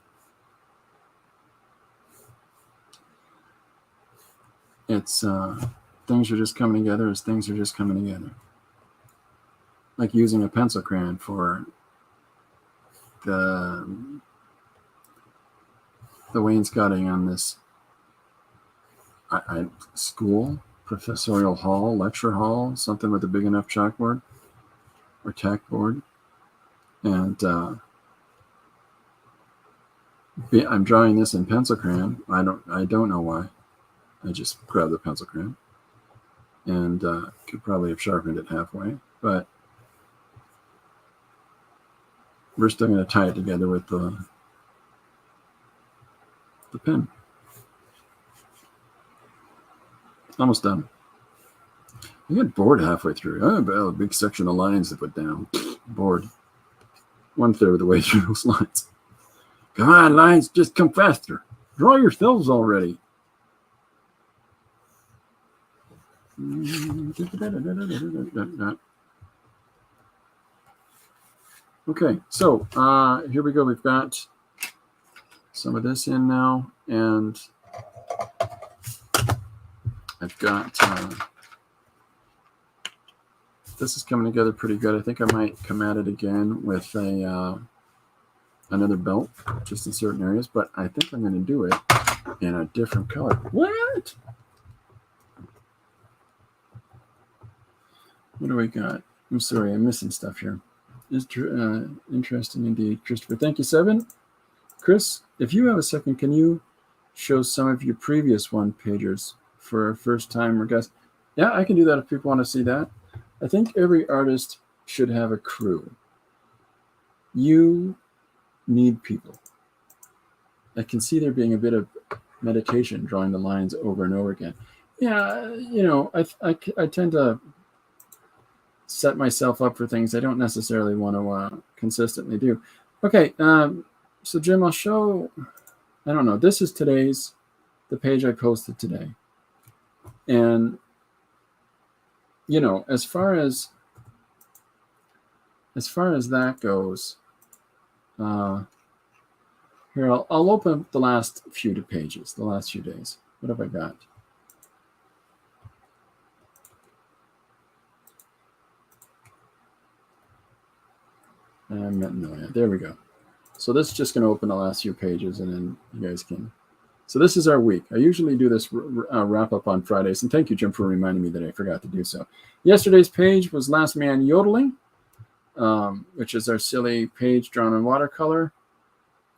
it's things are just coming together as things are just coming together. Like using a pencil crayon for the wainscoting on this school, professorial hall, lecture hall, something with a big enough chalkboard or tack board. And I'm drawing this in pencil crayon. I don't know why. I just grabbed the pencil crayon and could probably have sharpened it halfway, but we're still going to tie it together with the pen. Almost done. I get bored halfway through. I have a big section of lines to put down. Bored. 1/3 of the way through those lines. Come on, lines, just come faster. Draw yourselves already. Okay, so here we go. We've got some of this in now, and I've got this is coming together pretty good. I think I might come at it again with another belt, just in certain areas, but I think I'm going to do it in a different color. What do we got? I'm sorry, I'm missing stuff here. Interesting indeed, Christopher. Thank you, Seven. Chris, if you have a second, can you show some of your previous one-pagers for a first-time guest? Yeah, I can do that if people want to see that. I think every artist should have a crew. You need people. I can see there being a bit of meditation, drawing the lines over and over again. Yeah, you know, I tend to set myself up for things I don't necessarily want to consistently do. Okay, so Jim, I'll show, I don't know, this is the page I posted today. And, you know, as far as that goes, here, I'll open the last few pages, the last few days. What have I got? Metanoia. There we go. So this is just going to open the last few pages, and then you guys can. So this is our week. I usually do this wrap up on Fridays, and thank you, Jim, for reminding me that I forgot to do so. Yesterday's page was Last Man Yodeling, which is our silly page drawn in watercolor,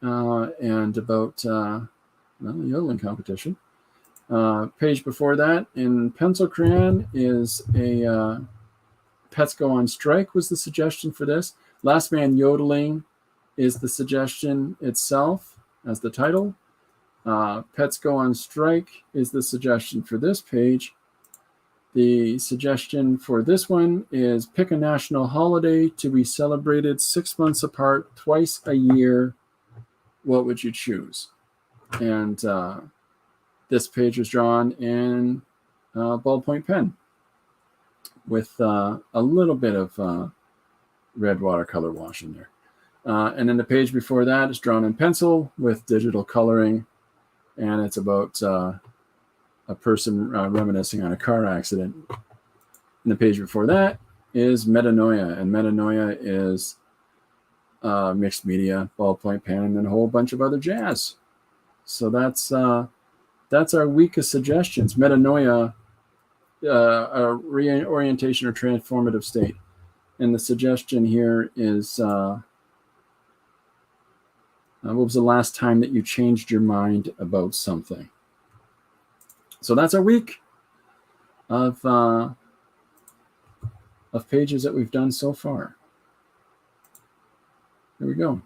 and about the yodeling competition. Page before that in pencil crayon is a Pets Go on Strike was the suggestion for this. Last Man Yodeling is the suggestion itself as the title. Pets Go on Strike is the suggestion for this page. The suggestion for this one is pick a national holiday to be celebrated 6 months apart, twice a year. What would you choose? And this page was drawn in ballpoint pen with a little bit of red watercolor wash in there. And then the page before that is drawn in pencil with digital coloring, and it's about a person reminiscing on a car accident. And the page before that is Metanoia, and Metanoia is mixed media, ballpoint pen, and then a whole bunch of other jazz. So that's our week of suggestions. Metanoia, a reorientation or transformative state. And the suggestion here is, what was the last time that you changed your mind about something? So that's our week of pages that we've done so far. There we go.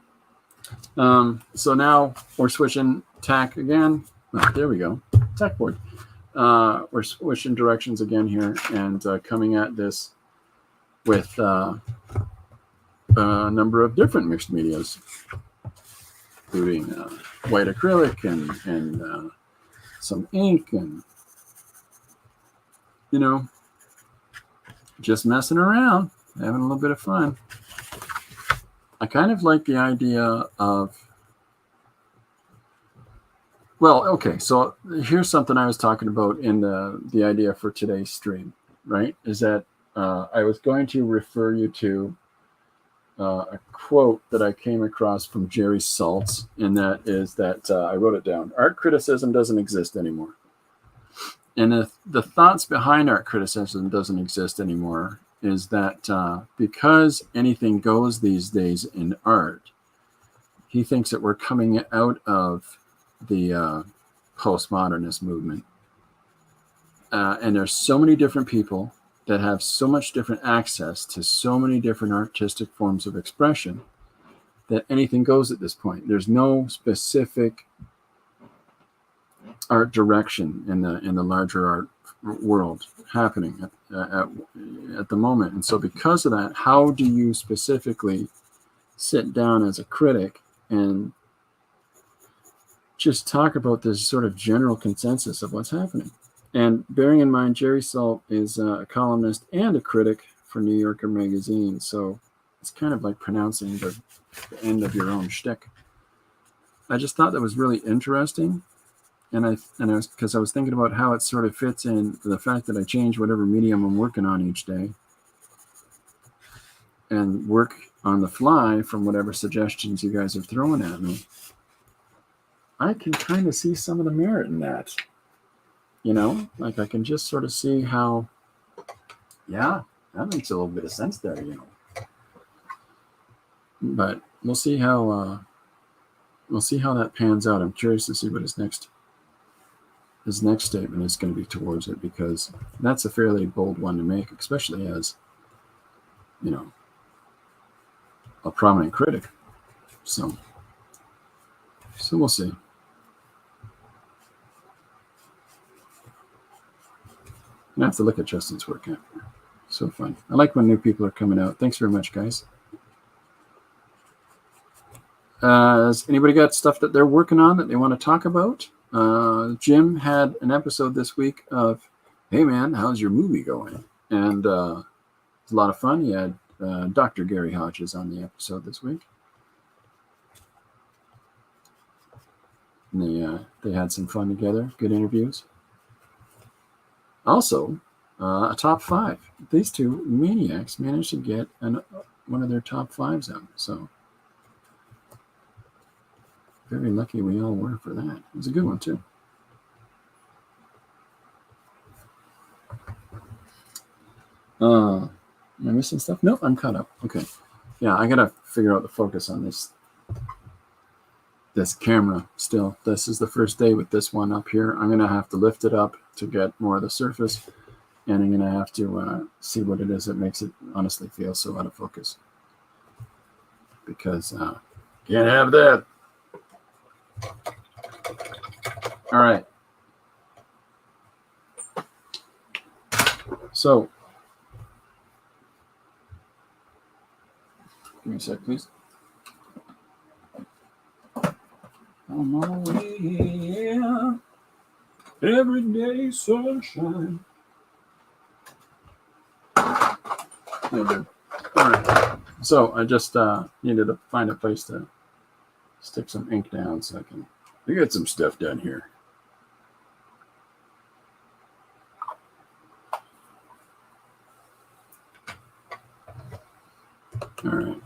So now we're switching tack again. Oh, there we go. Tack board. We're switching directions again here and coming at this with a number of different mixed medias, including white acrylic and some ink and, you know, just messing around, having a little bit of fun. I kind of like the idea of, well, okay, so here's something I was talking about in the idea for today's stream, right? Is that I was going to refer you to a quote that I came across from Jerry Saltz, and that is that I wrote it down. Art criticism doesn't exist anymore. And the thoughts behind art criticism doesn't exist anymore is that because anything goes these days in art, he thinks that we're coming out of the postmodernist movement. And there's so many different people that have so much different access to so many different artistic forms of expression that anything goes at this point. There's no specific art direction in the larger art world happening at the moment. And so because of that, how do you specifically sit down as a critic and just talk about this sort of general consensus of what's happening? And bearing in mind, Jerry Salt is a columnist and a critic for New Yorker magazine, so it's kind of like pronouncing the end of your own shtick. I just thought that was really interesting, and I was thinking about how it sort of fits in the fact that I change whatever medium I'm working on each day, and work on the fly from whatever suggestions you guys have thrown at me. I can kind of see some of the merit in that. You know, like I can just sort of see how, yeah, that makes a little bit of sense there, you know. But we'll see how that pans out. I'm curious to see what his next statement is going to be towards it, because that's a fairly bold one to make, especially as, you know, a prominent critic. So we'll see. have to look at Justin's work after. So fun. I like when new people are coming out. Thanks very much, guys. Has anybody got stuff that they're working on that they want to talk about? Jim had an episode this week of, hey man, how's your movie going? And it was a lot of fun. He had Dr. Gary Hodges on the episode this week. And they had some fun together. Good interviews. Also, a top 5. These two maniacs managed to get one of their top 5s out. So very lucky we all were for that. It was a good one too. Am I missing stuff? No, I'm caught up. Okay. Yeah, I gotta figure out the focus on this camera still. This is the first day with this one up here. I'm gonna have to lift it up to get more of the surface, and I'm gonna have to see what it is that makes it honestly feel so out of focus. Because can't have that. All right. So, give me a sec, please. I'm on my way, yeah. Every day sunshine. All right. So I just needed to find a place to stick some ink down so I can get some stuff done here. All right.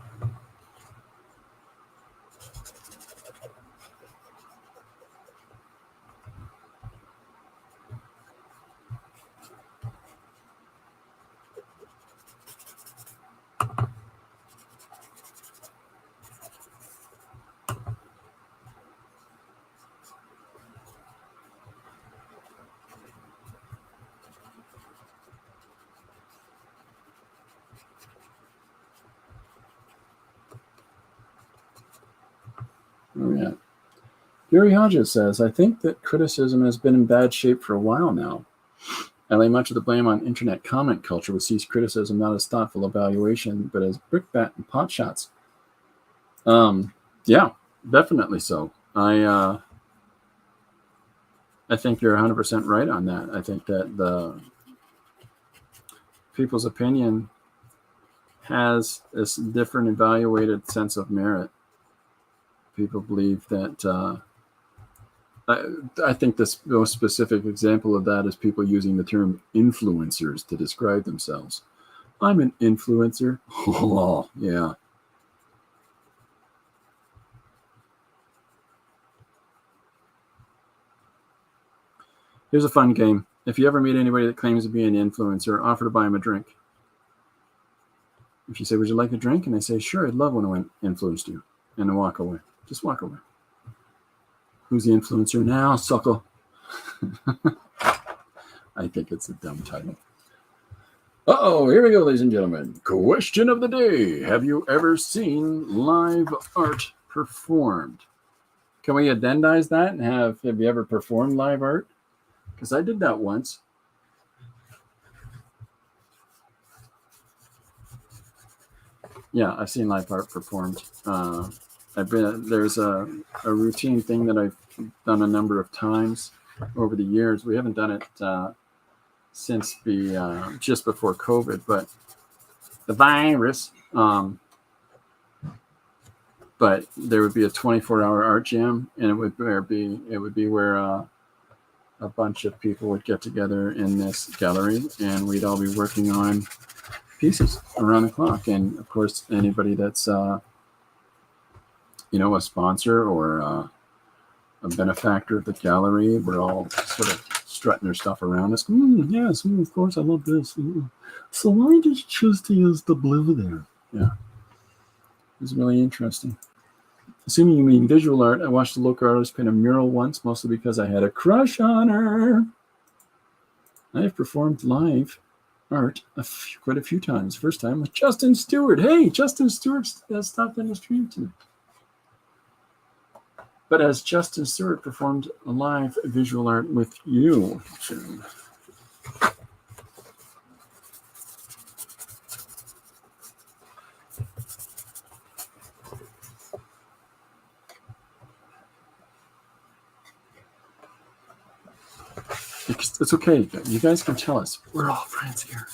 Oh, yeah. Gary Hodges says, I think that criticism has been in bad shape for a while now. I lay much of the blame on internet comment culture, which sees criticism not as thoughtful evaluation, but as brickbat and pot shots. Yeah, definitely so. I think you're 100% right on that. I think that the people's opinion has this different evaluated sense of merit. People believe that I think the most specific example of that is people using the term influencers to describe themselves. I'm an influencer. Oh, yeah. Here's a fun game. If you ever meet anybody that claims to be an influencer, offer to buy them a drink. If you say, would you like a drink? And they say, sure, I'd love one I influenced you. And then walk away. Just walk away. Who's the influencer now, suckle? I think it's a dumb title. Uh-oh, here we go, ladies and gentlemen. Question of the day. Have you ever seen live art performed? Can we addendize that and have you ever performed live art? Because I did that once. Yeah, I've seen live art performed. There's a routine thing that I've done a number of times over the years. We haven't done it since just before COVID, but the virus. But there would be a 24-hour art jam, and it would be where a bunch of people would get together in this gallery, and we'd all be working on pieces around the clock. And of course, anybody that's a sponsor or a benefactor of the gallery, we're all sort of strutting their stuff around us. Yes, of course, I love this. So why did you choose to use the blue there? Yeah, it was really interesting. Assuming you mean visual art, I watched a local artist paint a mural once, mostly because I had a crush on her. I have performed live art quite a few times. First time with Justin Stewart. Hey, Justin Stewart stopped in the stream tonight. But as Justin Stewart performed live visual art with you, Jim. It's okay. You guys can tell us. We're all friends here.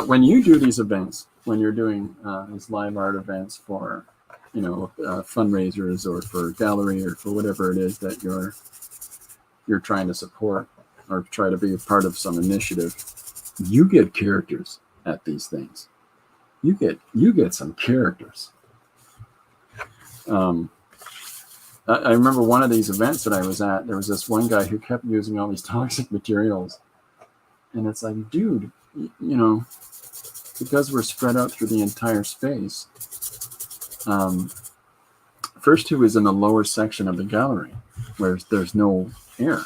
When you do these events, when you're doing these live art events for, fundraisers or for gallery or for whatever it is that you're trying to support or try to be a part of some initiative, you get characters at these things. You get some characters. I remember one of these events that I was at, there was this one guy who kept using all these toxic materials. And it's like, dude, because we're spread out through the entire space, first he was in the lower section of the gallery where there's no air.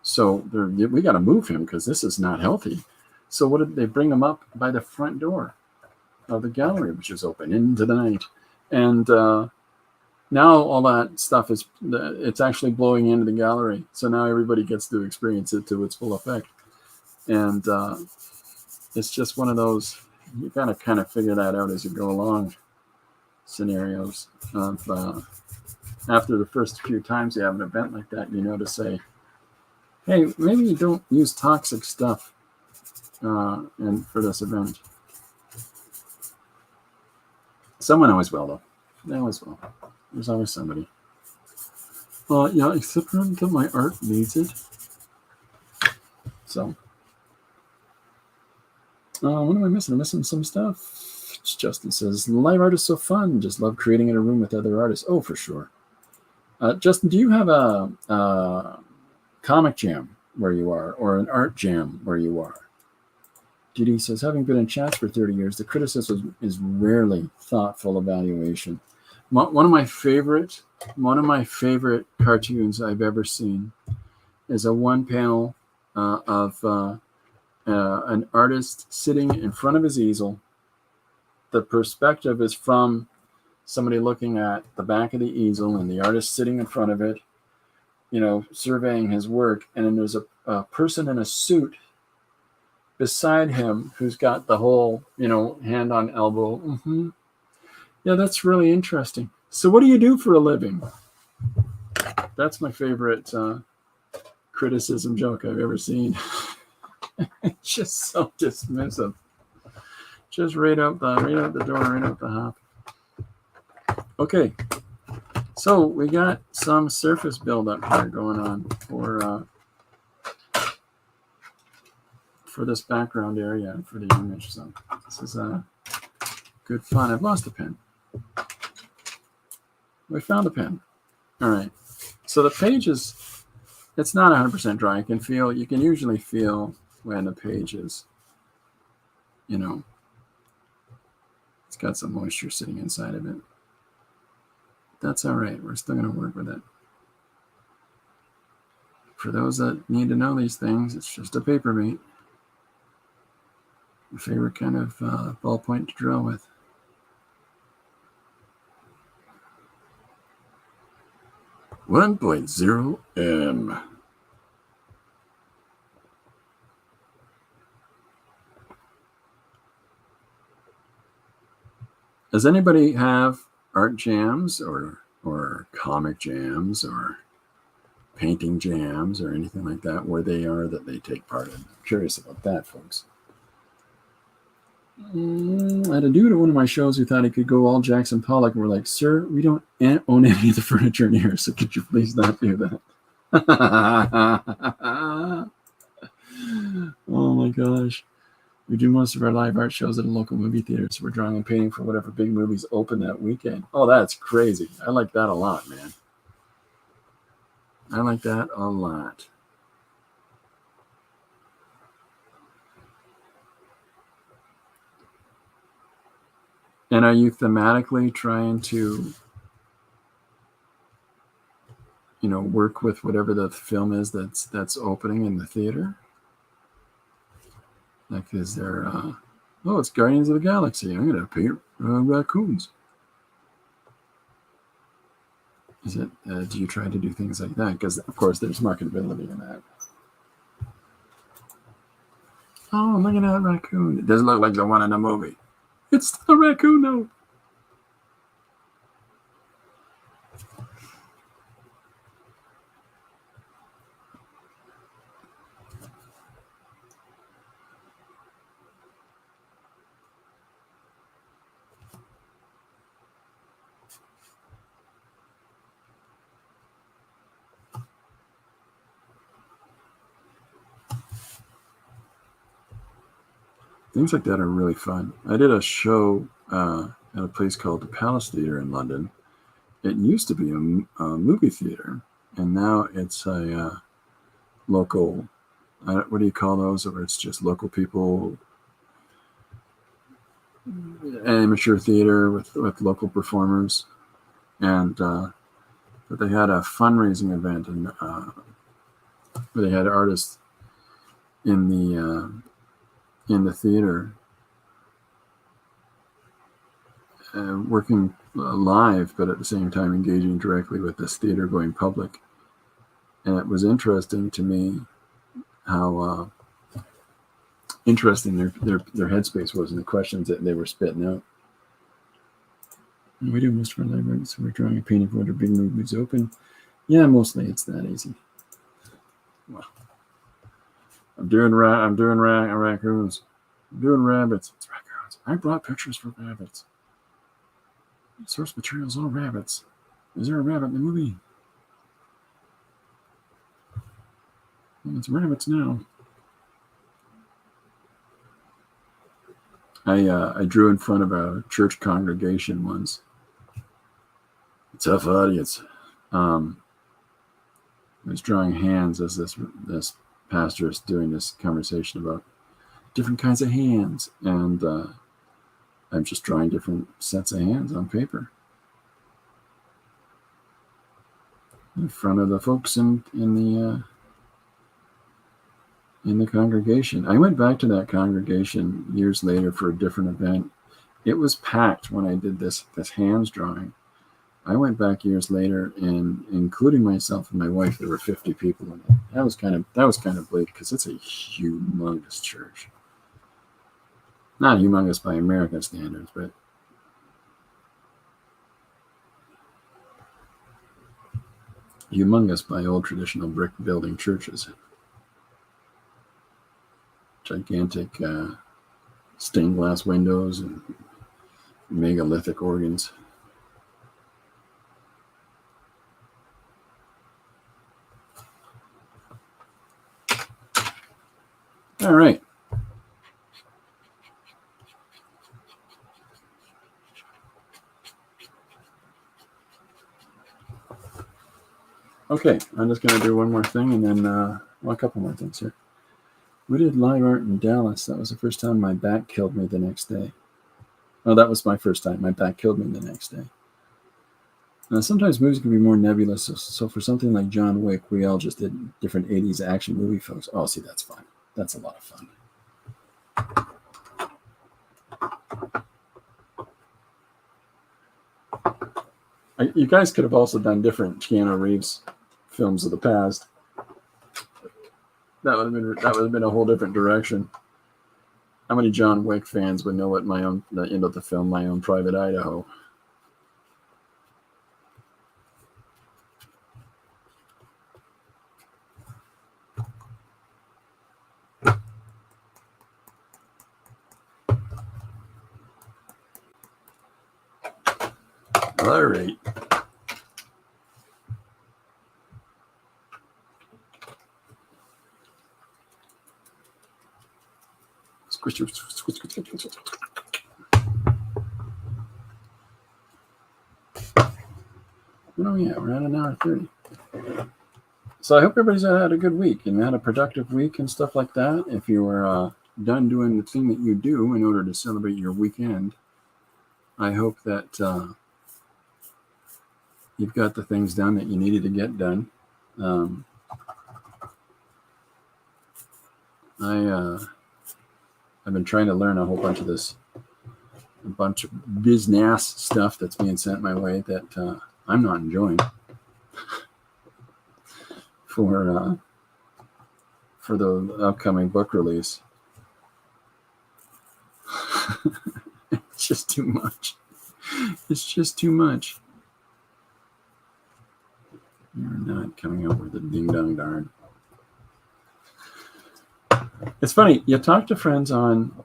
So we got to move him because this is not healthy. So what did they bring him up by the front door of the gallery, which is open into the night. And now all that stuff it's actually blowing into the gallery. So now everybody gets to experience it to its full effect. And it's just one of those, you gotta kind of figure that out as you go along scenarios of after the first few times you have an event like that, to say, hey, maybe you don't use toxic stuff and for this event. Someone always will, though. They always will. There's always somebody. Yeah, except until my art needs it. So, what am I missing? I'm missing some stuff. Justin says, live art is so fun. Just love creating in a room with other artists. Oh, for sure. Justin, do you have a comic jam where you are or an art jam where you are? Judy says, having been in chats for 30 years, the criticism is rarely thoughtful evaluation. One of my favorite cartoons I've ever seen is a one panel of an artist sitting in front of his easel. The perspective is from somebody looking at the back of the easel and the artist sitting in front of it, surveying his work. And then there's a person in a suit beside him who's got the whole, hand on elbow. Mm-hmm. Yeah, that's really interesting. So what do you do for a living? That's my favorite criticism joke I've ever seen. It's just so dismissive. Just right out the door, right out the hop. Okay. So we got some surface buildup here going on for this background area for the image. So this is good fun. I've lost the pen. We found the pen. All right. So the page it's not 100% dry. You can usually feel when the page is, it's got some moisture sitting inside of it. That's all right. We're still going to work with it. For those that need to know these things, it's just a paper mate. My favorite kind of ballpoint to draw with. $1.0M. Does anybody have art jams or comic jams or painting jams or anything like that where they take part in? I'm curious about that, folks. I had a dude at one of my shows who thought he could go all Jackson Pollock, and we're like, sir, we don't own any of the furniture in here, so could you please not do that? Oh my gosh. We do most of our live art shows at a local movie theater, so we're drawing and painting for whatever big movies open that weekend. Oh, that's crazy. I like that a lot, man. I like that a lot. And are you thematically trying to, work with whatever the film is that's opening in the theater? Like, is there, it's Guardians of the Galaxy. I'm going to paint raccoons. Is it, do you try to do things like that? Because, of course, there's marketability in that. Oh, look at that raccoon. It doesn't look like the one in the movie. It's still a raccoon, though. things like that are really fun. I did a show at a place called the Palace Theatre in London. It used to be a movie theater, and now it's a local, what do you call those, where it's just local people, amateur theater with local performers. And but they had a fundraising event, and where they had artists in the theater working live, but at the same time engaging directly with this theater going public. And it was interesting to me how interesting their headspace was and the questions that they were spitting out. We do most of our library, so we're drawing a painting for what our big movies open. Yeah, mostly it's that easy. Well, I'm doing raccoons. I'm doing rabbits. It's raccoons. I brought pictures for rabbits. Source materials, all rabbits. Is there a rabbit in the movie? Well, it's rabbits now. I drew in front of a church congregation once. A tough audience. I was drawing hands as this pastor is doing this conversation about different kinds of hands, and I'm just drawing different sets of hands on paper in front of the folks in the congregation. I went back to that congregation years later for a different event. It was packed when I did this hands drawing. I went back years later, and including myself and my wife, there were 50 people in it. That was kind of bleak because it's a humongous church. Not humongous by American standards, but humongous by old traditional brick building churches. Gigantic stained glass windows and megalithic organs. All right. Okay, I'm just going to do one more thing and then a couple more things here. We did live art in Dallas. That was the first time my back killed me the next day. Oh, that was my first time. My back killed me the next day. Now, sometimes movies can be more nebulous. So for something like John Wick, we all just did different 80s action movie folks. Oh, see, that's fun. That's a lot of fun. You guys could have also done different Keanu Reeves films of the past. That would have been a whole different direction. How many John Wick fans would know what the film My Own Private Idaho? All right. Oh yeah, we're at an hour 30. So I hope everybody's had a good week and had a productive week and stuff like that. If you were done doing the thing that you do in order to celebrate your weekend, I hope that you've got the things done that you needed to get done. I've been trying to learn a whole bunch of business stuff that's being sent my way that I'm not enjoying for the upcoming book release. It's just too much. It's just too much. You're not coming up with a ding dong darn. It's funny. You talk to friends on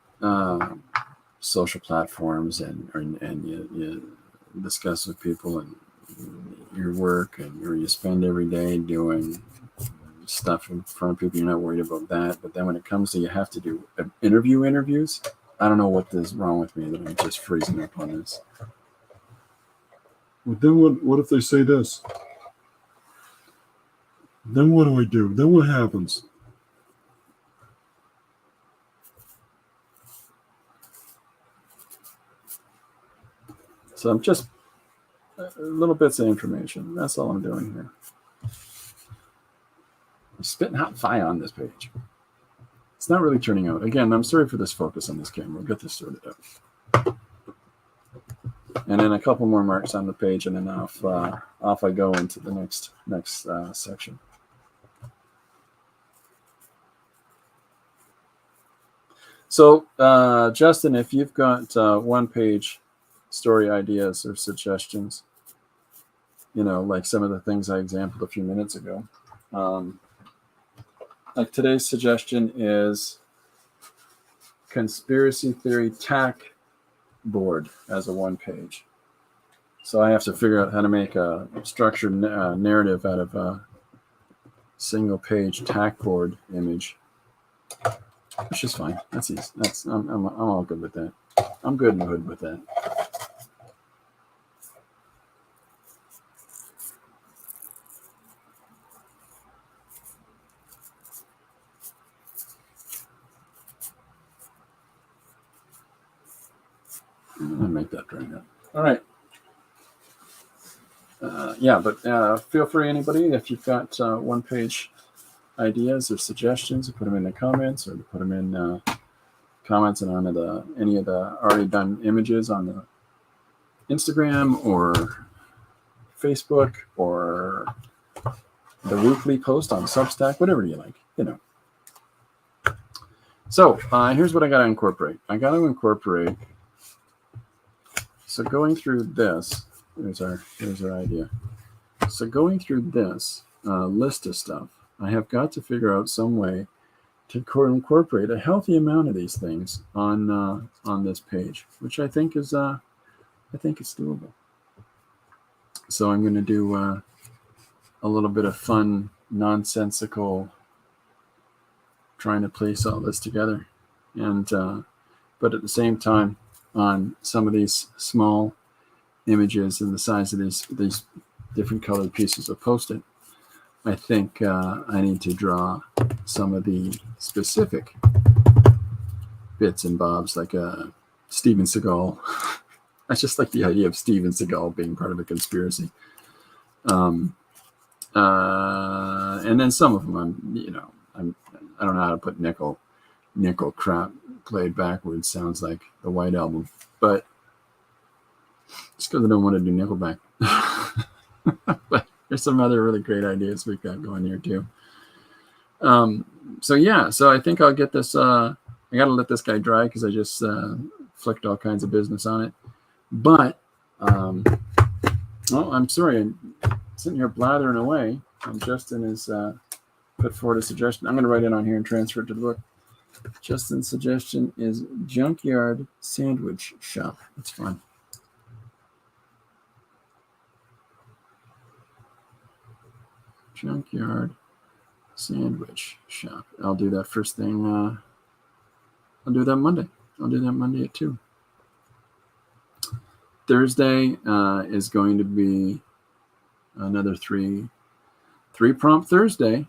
social platforms and you discuss with people and your work and you spend every day doing stuff in front of people. You're not worried about that. But then when it comes to you have to do interviews, I don't know what is wrong with me that I'm just freezing up on this. Well, then what if they say this? Then what do I do? Then what happens? So I'm just little bits of information. That's all I'm doing here. I'm spitting hot fire on this page. It's not really turning out. Again, I'm sorry for this focus on this camera. We'll get this sorted out. And then a couple more marks on the page, and then off I go into the next section. So, Justin, if you've got one-page story ideas or suggestions, like some of the things I exampled a few minutes ago, like today's suggestion is conspiracy theory tack board as a one-page. So I have to figure out how to make a structured narrative out of a single-page tack board image, which is fine. That's easy. I'm all good with that. I'm good and good with that. I'll make that dry now. All right. But feel free, anybody, if you've got one-page ideas or suggestions, to put them in the comments, or to put them in comments and onto any of the already done images on the Instagram or Facebook or the weekly post on Substack, whatever you like, So here's what I got to incorporate. So going through this, here's our idea. So going through this list of stuff, I have got to figure out some way to incorporate a healthy amount of these things on this page, which I think is doable. So I'm going to do a little bit of fun, nonsensical trying to place all this together, and but at the same time, on some of these small images and the size of these different colored pieces of Post-it, I think I need to draw some of the specific bits and bobs, like Steven Seagal. I just like the idea of Steven Seagal being part of a conspiracy. And then some of them, I don't know how to put nickel crap played backwards sounds like the White Album, but just because I don't want to do Nickelback. But there's some other really great ideas we've got going here too. So I think I'll get this. I got to let this guy dry because I just flicked all kinds of business on it. But I'm sorry, I'm sitting here blathering away. Justin has put forward a suggestion. I'm going to write it on here and transfer it to the book. Justin's suggestion is Junkyard Sandwich Shop. That's fun. Junkyard Sandwich Shop. I'll do that first thing. I'll do that Monday. I'll do that Monday at 2. Thursday is going to be another three prompt Thursday.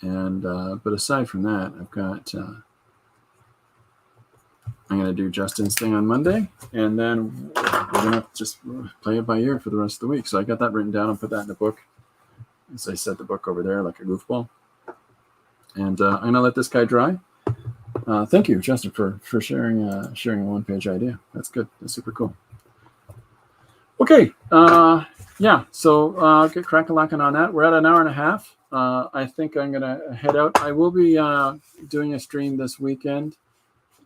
And but aside from that, I've got I'm going to do Justin's thing on Monday, and then we're going to just play it by ear for the rest of the week. So I got that written down and put that in the book. As I set the book over there like a goofball. And I'm going to let this guy dry. Thank you, Justin, for sharing a one-page idea. That's good. That's super cool. Okay. So get crack-a-lacking on that. We're at an hour and a half. I think I'm going to head out. I will be doing a stream this weekend.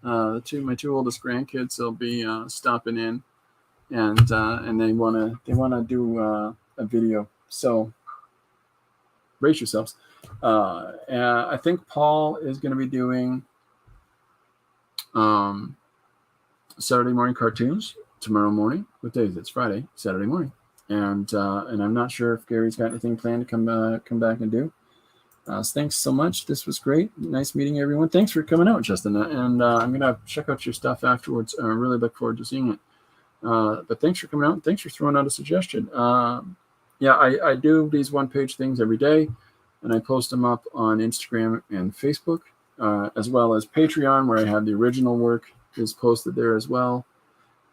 My two oldest grandkids will be stopping in, and they want to do a video. So brace yourselves. I think Paul is going to be doing Saturday morning cartoons tomorrow morning. What day is it? It's Friday, Saturday morning. And I'm not sure if Gary's got anything planned to come back and do. Thanks so much. This was great. Nice meeting everyone. Thanks for coming out, Justin. And I'm going to check out your stuff afterwards. I really look forward to seeing it. But thanks for coming out. And thanks for throwing out a suggestion. Yeah, I do these one-page things every day, and I post them up on Instagram and Facebook, as well as Patreon, where I have the original work is posted there as well.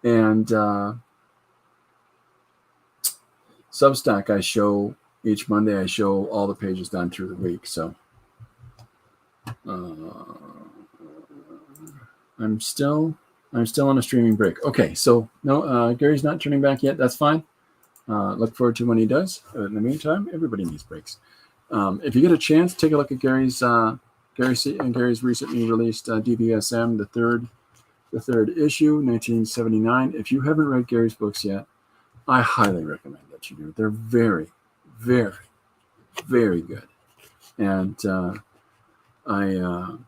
And Substack, I show each Monday. I show all the pages done through the week. So I'm still on a streaming break. Okay, so no, Gary's not turning back yet. That's fine. Look forward to when he does. In the meantime, everybody needs breaks. If you get a chance, take a look at Gary's recently released DVSM, the third issue, 1979. If you haven't read Gary's books yet, I highly recommend that you do. They're very, very, very good, and I'm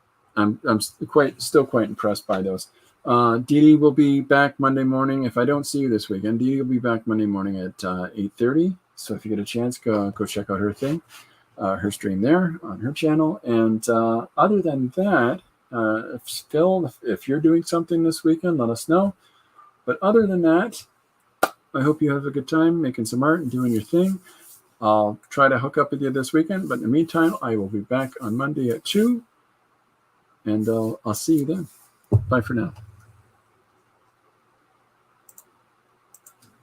still quite impressed by those. Dee Dee will be back Monday morning. If I don't see you this weekend, Dee Dee will be back Monday morning at 8:30. So if you get a chance, go check out her thing, her stream there on her channel. And other than that, Phil, if you're doing something this weekend, let us know. But other than that, I hope you have a good time making some art and doing your thing. I'll try to hook up with you this weekend. But in the meantime, I will be back on Monday at 2. And I'll see you then. Bye for now.